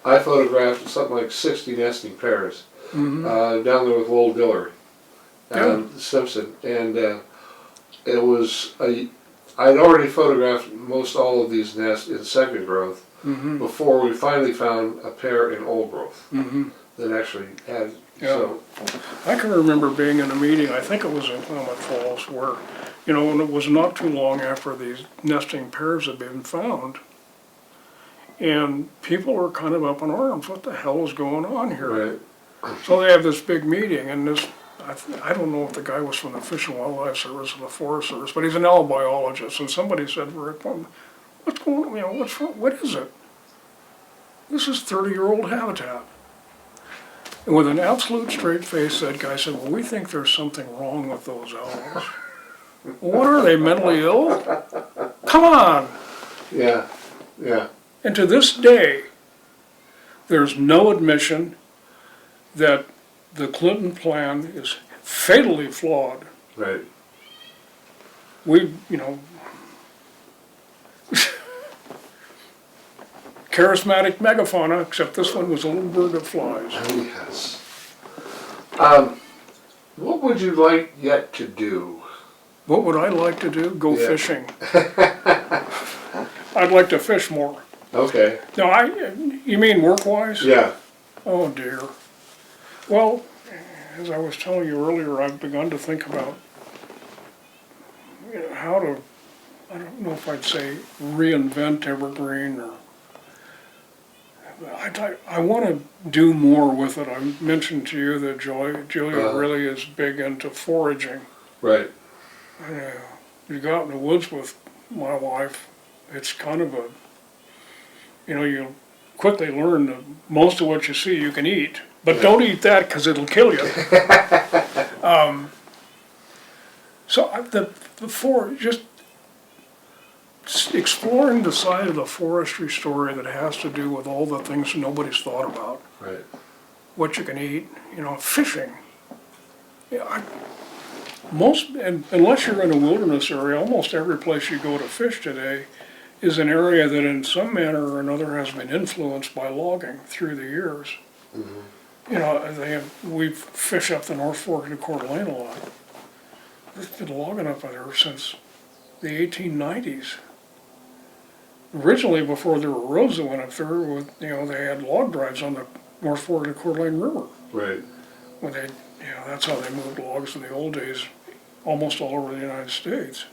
I photographed something like 60 nesting pairs down there with Lowell Diller, Simpson, and it was I'd already photographed most all of these nests in second growth before we finally found a pair in old growth that actually had. Yeah. So I can remember being in a meeting, I think it was in Klamath Falls, where, and it was not too long after these nesting pairs had been found. And people were kind of up in arms. What the hell is going on here? right. So they have this big meeting, and I don't know if the guy was from the Fish and Wildlife Service or the Forest Service, but he's an owl biologist. And somebody said, what's going on? What's wrong? What is it? This is 30-year-old habitat. And with an absolute straight face, that guy said, well, we think there's something wrong with those owls. What are they, mentally ill? Come on! Yeah. Yeah. And to this day, there's no admission that the Clinton plan is fatally flawed. Right. we, charismatic megafauna, except this one was a little bird that flies. Yes. What would you like yet to do? What would I like to do? Go Yeah. fishing. I'd like to fish more. Okay. No, you mean work-wise? Yeah. Oh dear. Well, as I was telling you earlier, I've begun to think about how to, I don't know if I'd say reinvent Evergreen or, I want to do more with it. I mentioned to you that Julia really is big into foraging. Right. You go out in the woods with my wife, it's kind of you quickly learn that most of what you see you can eat, but don't eat that because it'll kill you. Just exploring the side of the forestry story that has to do with all the things nobody's thought about. Right. What you can eat, fishing. Unless you're in a wilderness area, almost every place you go to fish today is an area that in some manner or another has been influenced by logging through the years. Mm-hmm. We fish up the North Fork of the Coeur d'Alene a lot. There's been logging up there since the 1890s. Originally, before there were roads that went up there, they had log drives on the North Fork of the Coeur d'Alene River. Right. When that's how they moved logs in the old days, almost all over the United States.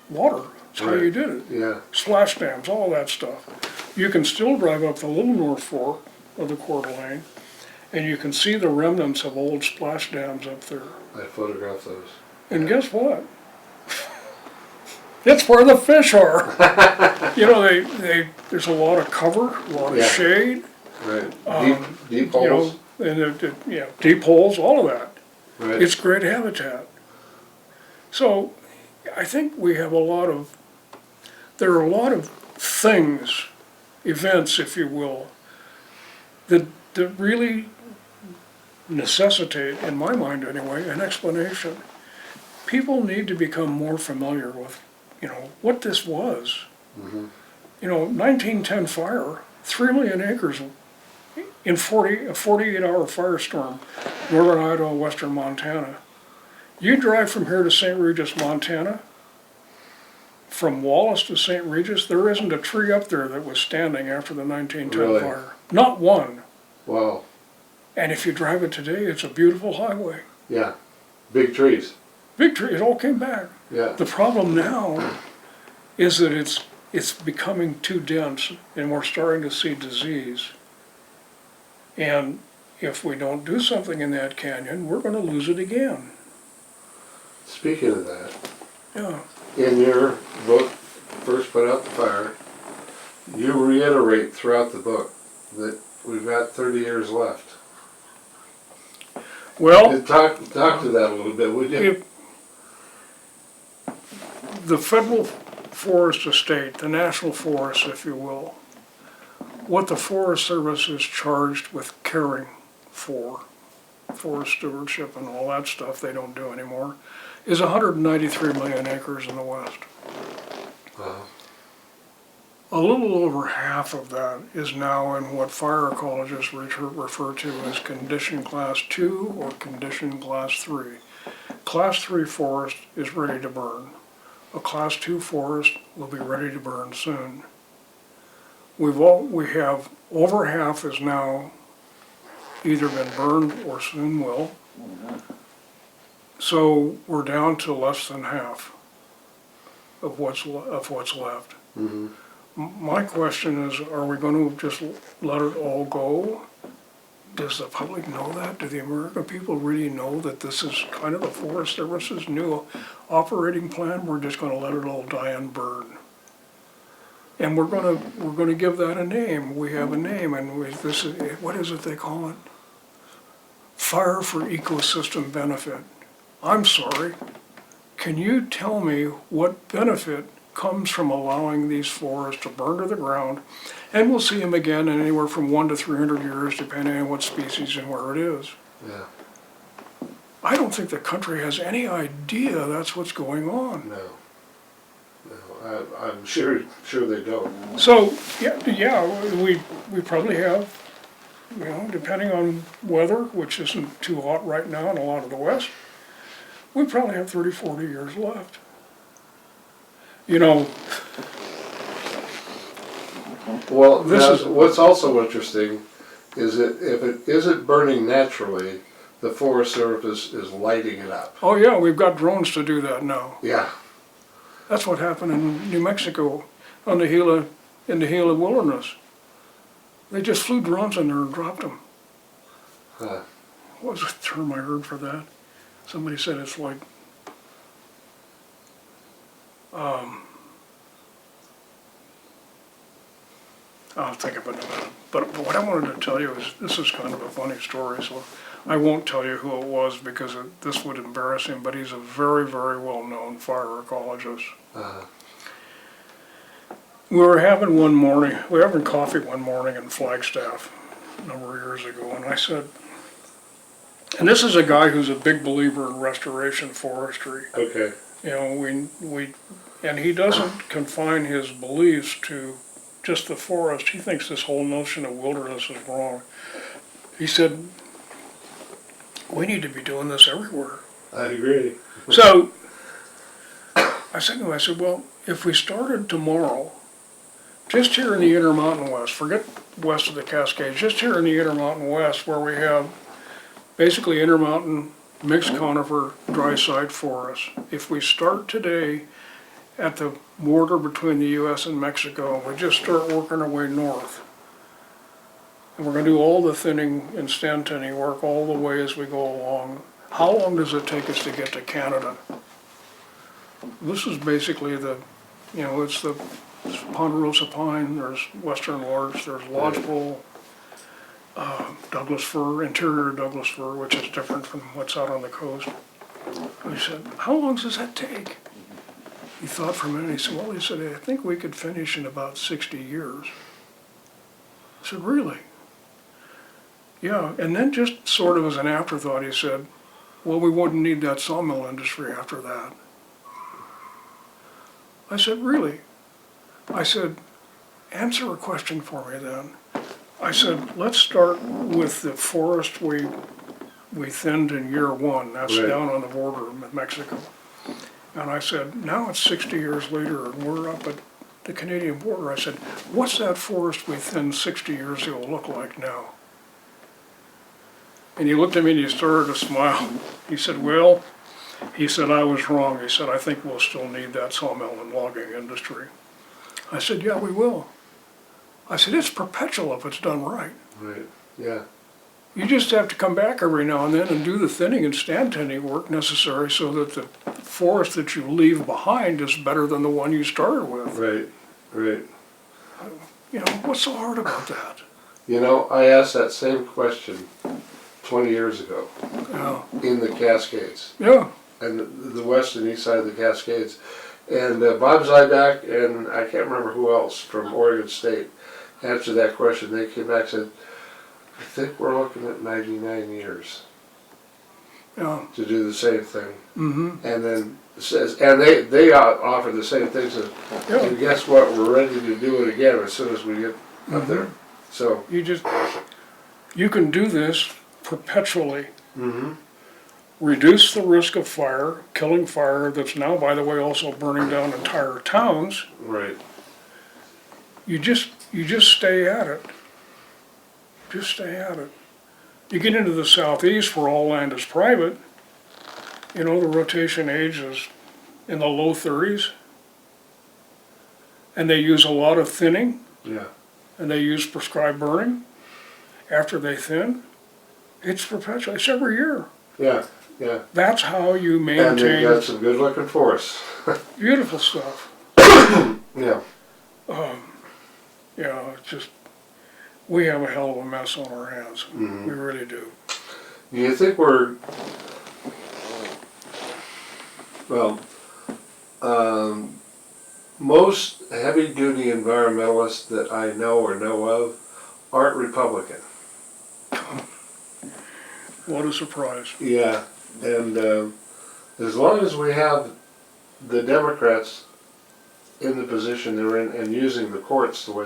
Water, that's how you did it. Yeah. Splash dams, all that stuff. You can still drive up the little North Fork of the Coeur d'Alene, and you can see the remnants of old splash dams up there. I photographed those. And guess what? It's where the fish are. There's a lot of cover, a lot of shade. Right. Deep holes. Deep holes, all of that. Right. It's great habitat. So I think we have there are a lot of things, events, if you will, that really necessitate, in my mind anyway, an explanation. People need to become more familiar with, what this was. Mm-hmm. 1910 fire, 3 million acres in a 48-hour firestorm, northern Idaho, western Montana. You drive from here to St. Regis, Montana, from Wallace to St. Regis, there isn't a tree up there that was standing after the 1910 Really? fire. Not one. Wow. And if you drive it today, it's a beautiful highway. Yeah. Big trees. Big tree, it all came back. Yeah. The problem now is that it's becoming too dense and we're starting to see disease. And if we don't do something in that canyon, we're going to lose it again. Speaking of that, Yeah. in your book, First Put Out the Fire, you reiterate throughout the book that we've got 30 years left. Well, Talk to that a little bit, would you? The federal forest estate, the national forest, if you will, what the Forest Service is charged with caring for, forest stewardship and all that stuff they don't do anymore, is 193 million acres in the West. A little over half of that is now in what fire ecologists refer to as condition class 2 or condition class 3. Class 3 forest is ready to burn. A class 2 forest will be ready to burn soon. We have over half is now either been burned or soon will. So we're down to less than half of what's left. Mm-hmm. My question is, are we going to just let it all go? Does the public know that? Do the American people really know that this is kind of the Forest Service's new operating plan? We're just going to let it all die and burn. And we're going to give that a name. We have a name, and what is it they call it? Fire for ecosystem benefit. I'm sorry. Can you tell me what benefit comes from allowing these forests to burn to the ground? And we'll see them again in anywhere from 1 to 300 years, depending on what species and where it is. Yeah. I don't think the country has any idea that's what's going on. No. I'm sure they don't. So, we probably have, depending on weather, which isn't too hot right now in a lot of the west, we probably have 30, 40 years left. You know, Well, This what's also interesting is that if it isn't burning naturally, the Forest Service is lighting it up. oh yeah, we've got drones to do that now. Yeah, That's what happened in New Mexico on the Gila, in the Gila wilderness. They just flew drones in there and dropped them. uh, What was the term I heard for that? Somebody said it's like, I'll think of it in a minute. But what I wanted to tell you is, this is kind of a funny story, so I won't tell you who it was because this would embarrass him, but he's a very, very well-known fire ecologist. uh, We were having coffee one morning in Flagstaff a number of years ago, and I said, and this is a guy who's a big believer in restoration forestry. okay, And he doesn't confine his beliefs to just the forest. He thinks this whole notion of wilderness is wrong. He said, we need to be doing this everywhere. I agree. So I said to him, well, if we started tomorrow, just here in the Intermountain West, forget west of the Cascades, just here in the Intermountain West where we have basically intermountain mixed conifer dry side forests, if we start today at the border between the US and Mexico, we just start working our way north. And we're going to do all the thinning and stand thinning work all the way as we go along. How long does it take us to get to Canada? This is basically it's the ponderosa pine, there's western larch, there's lodgepole, Douglas fir, interior Douglas fir, which is different from what's out on the coast. And he said, how long does that take? He thought for a minute, he said, I think we could finish in about 60 years. I said, really? Yeah, and then just sort of as an afterthought, he said, well, we wouldn't need that sawmill industry after that. I said, really? I said, answer a question for me then. I said, let's start with the forest we thinned in year one. That's Right. down on the border with Mexico. And I said, now it's 60 years later and we're up at the Canadian border. I said, what's that forest we thinned 60 years ago look like now? And he looked at me and he started to smile. He said, well, I was wrong. He said, I think we'll still need that sawmill and logging industry. I said, yeah, we will. I said, it's perpetual if it's done right. Right, yeah, You just have to come back every now and then and do the thinning and stand thinning work necessary so that the forest that you leave behind is better than the one you started with. right, right. What's so hard about that? I asked that same question 20 years ago Yeah, in the Cascades, yeah, and the west and east side of the Cascades. And Bob Zydak and I can't remember who else from Oregon State answered that question. They came back and said, I think we're looking at 99 years yeah. to do the same thing. Mm-hmm. And then says, and they offer the same things. Yeah. And guess what? We're ready to do it again as soon as we get up there. So. You can do this perpetually. Mm-hmm. Reduce the risk of fire, killing fire that's now, by the way, also burning down entire towns. Right. You just stay at it. Just stay at it. You get into the southeast where all land is private, the rotation age is in the low 30s. And they use a lot of thinning, Yeah. and they use prescribed burning after they thin. It's perpetual, it's every year. Yeah. Yeah. That's how you And they maintain got some good looking forests. beautiful stuff. Yeah. It's just, we have a hell of a mess on our hands. Mhm. We really do. Do you think we're, well, most heavy duty environmentalists that I know or know of aren't Republican. What a surprise. Yeah. And as long as we have the Democrats in the position they're in and using the courts the way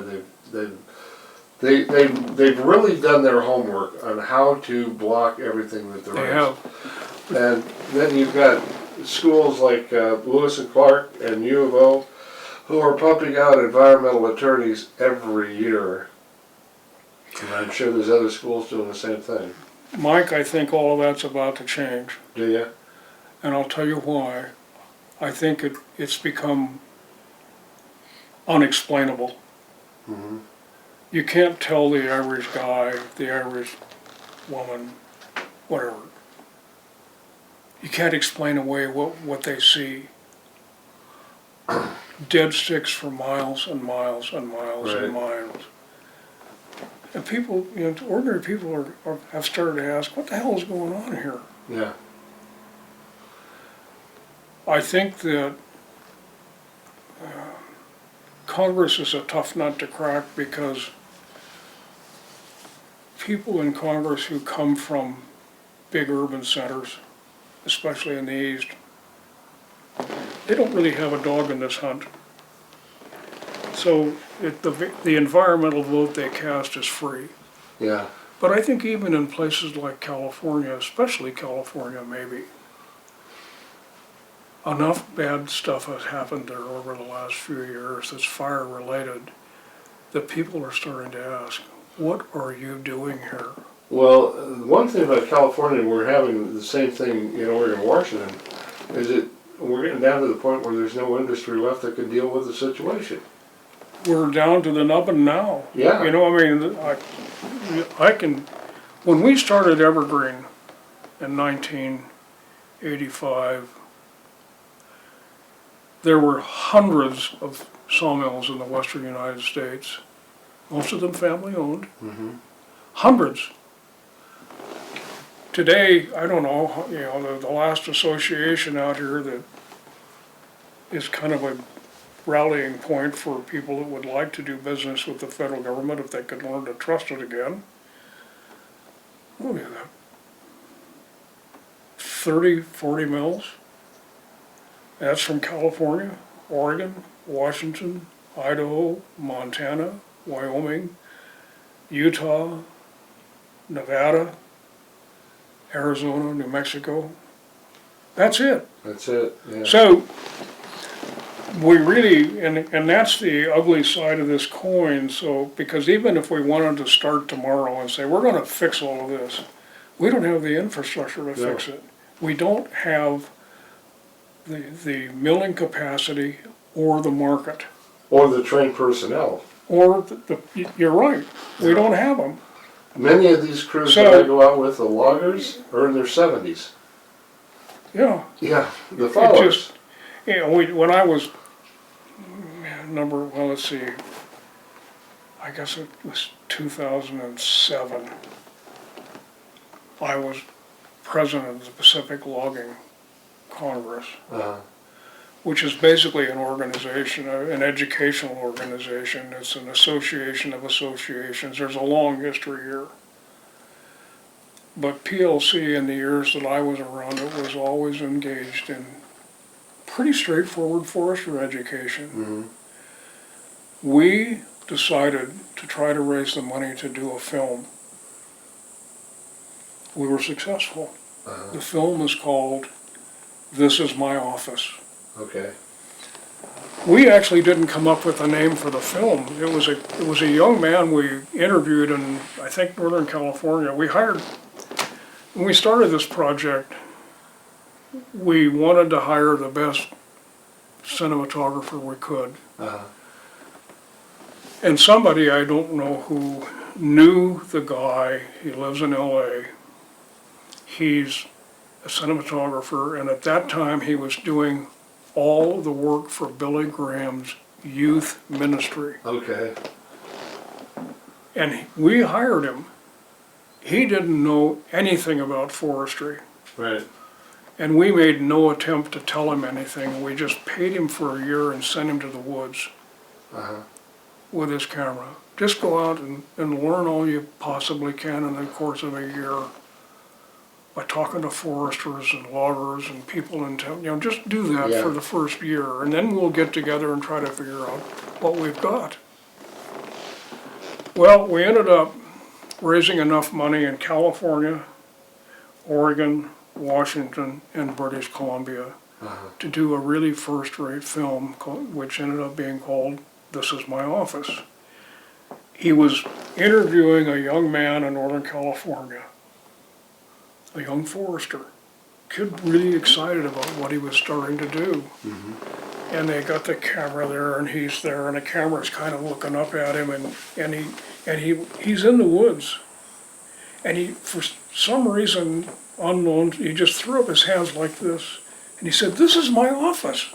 they've really done their homework on how to block everything that there They is. have. And then you've got schools like Lewis and Clark and U of O who are pumping out environmental attorneys every year. And I'm sure there's other schools doing the same thing. Mike, I think all of that's about to change, Do you? and I'll tell you why. I think it's become unexplainable. Mm-hmm. You can't tell the average guy, the average woman, whatever. You can't explain away what they see. Dead sticks for miles and miles and miles Right. and miles. And people, ordinary people have started to ask, what the hell is going on here? Yeah. I think that Congress is a tough nut to crack because people in Congress who come from big urban centers, especially in the East, they don't really have a dog in this hunt. So the environmental vote they cast is free. Yeah. But I think even in places like California, especially California maybe, enough bad stuff has happened there over the last few years that's fire related that people are starting to ask, what are you doing here? Well, one thing about California, we're having the same thing in Oregon, Washington, is that we're getting down to the point where there's no industry left that can deal with the situation. We're down to the nubbin now. Yeah. You know, I mean, I can, when we started Evergreen in 1985, there were hundreds of sawmills in the western United States, most of them family owned. Mm-hmm. Hundreds. Today, I don't know, the last association out here that is kind of a rallying point for people that would like to do business with the federal government if they could learn to trust it again. What do we have? 30, 40 mills. That's from California, Oregon, Washington, Idaho, Montana, Wyoming, Utah, Nevada, Arizona, New Mexico. That's it. That's it. Yeah. So we really, and that's the ugly side of this coin. So because even if we wanted to start tomorrow and say we're going to fix all of this, we don't have the infrastructure to fix it. We don't have the milling capacity or the market. Or the trained personnel. Or you're right, we don't have them. Many of these crews that I go out with, the loggers, are in their 70s. Yeah. Yeah, the followers. When I was let's see, I guess it was 2007, I was president of the Pacific Logging Congress, which is basically an organization, an educational organization. It's an association of associations. There's a long history here. But PLC, in the years that I was around it, was always engaged in pretty straightforward forestry education. Mm-hmm. We decided to try to raise the money to do a film. We were successful. The film is called This Is My Office. Okay. We actually didn't come up with a name for the film. It was a young man we interviewed in, I think, Northern California. When we started this project, we wanted to hire the best cinematographer we could. And somebody, I don't know who, knew the guy. He lives in LA. He's a cinematographer, and at that time he was doing all the work for Billy Graham's youth ministry. Okay. And we hired him. He didn't know anything about forestry. Right. And we made no attempt to tell him anything. We just paid him for a year and sent him to the woods with his camera. Just go out and learn all you possibly can in the course of a year. by talking to foresters and loggers and people in town. Just do that Yeah. for the first year, and then we'll get together and try to figure out what we've got. Well, we ended up raising enough money in California, Oregon, Washington, and British Columbia to do a really first-rate film, which ended up being called This Is My Office. He was interviewing a young man in Northern California, a young forester, kid really excited about what he was starting to do. And they got the camera there, and he's there, and the camera's kind of looking up at him, and he's in the woods. And he, for some reason unknown, he just threw up his hands like this, and he said, "This is my office."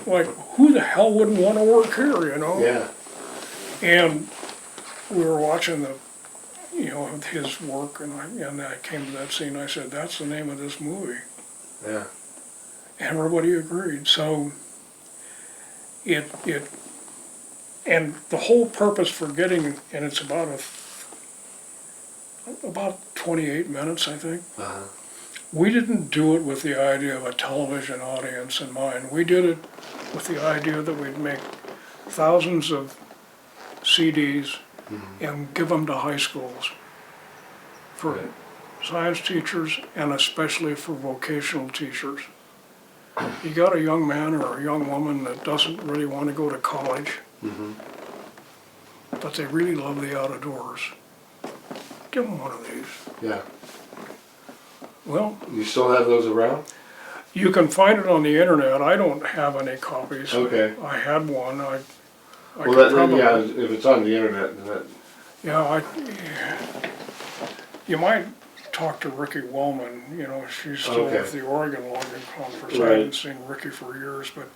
Like, who the hell wouldn't want to work here, Yeah. And we were watching his work, and I came to that scene. I said, "That's the name of this movie." Yeah. And everybody agreed. So and the whole purpose for getting, and it's about 28 minutes, I think. We didn't do it with the idea of a television audience in mind. We did it with the idea that we'd make thousands of CDs and give them to high schools for Right. science teachers and especially for vocational teachers. You got a young man or a young woman that doesn't really want to go to college, but they really love the outdoors. Give them one of these. Yeah. Well, You still have those around? you can find it on the internet. I don't have any copies. Okay. I had one. I Well, could that, probably, yeah, if it's on the internet, then that, yeah, you might talk to Ricky Wellman. She's still Okay. with the Oregon Logging Conference. I Right. haven't seen Ricky for years, but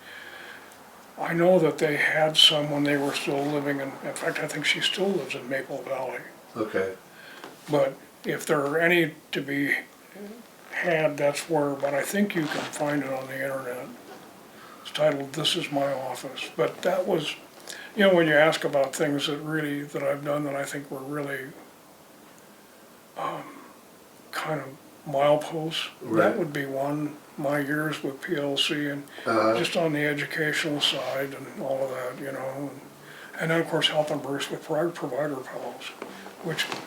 I know that they had some when they were still living in fact, I think she still lives in Maple Valley. okay. But if there are any to be had, that's where, but I think you can find it on the internet. It's titled This Is My Office. But that was, when you ask about things that I've done that I think were really kind of mileposts, Right. that would be one. My years with PLC and just on the educational side and all of that, And then, of course, helping Bruce with Provider Fellows, which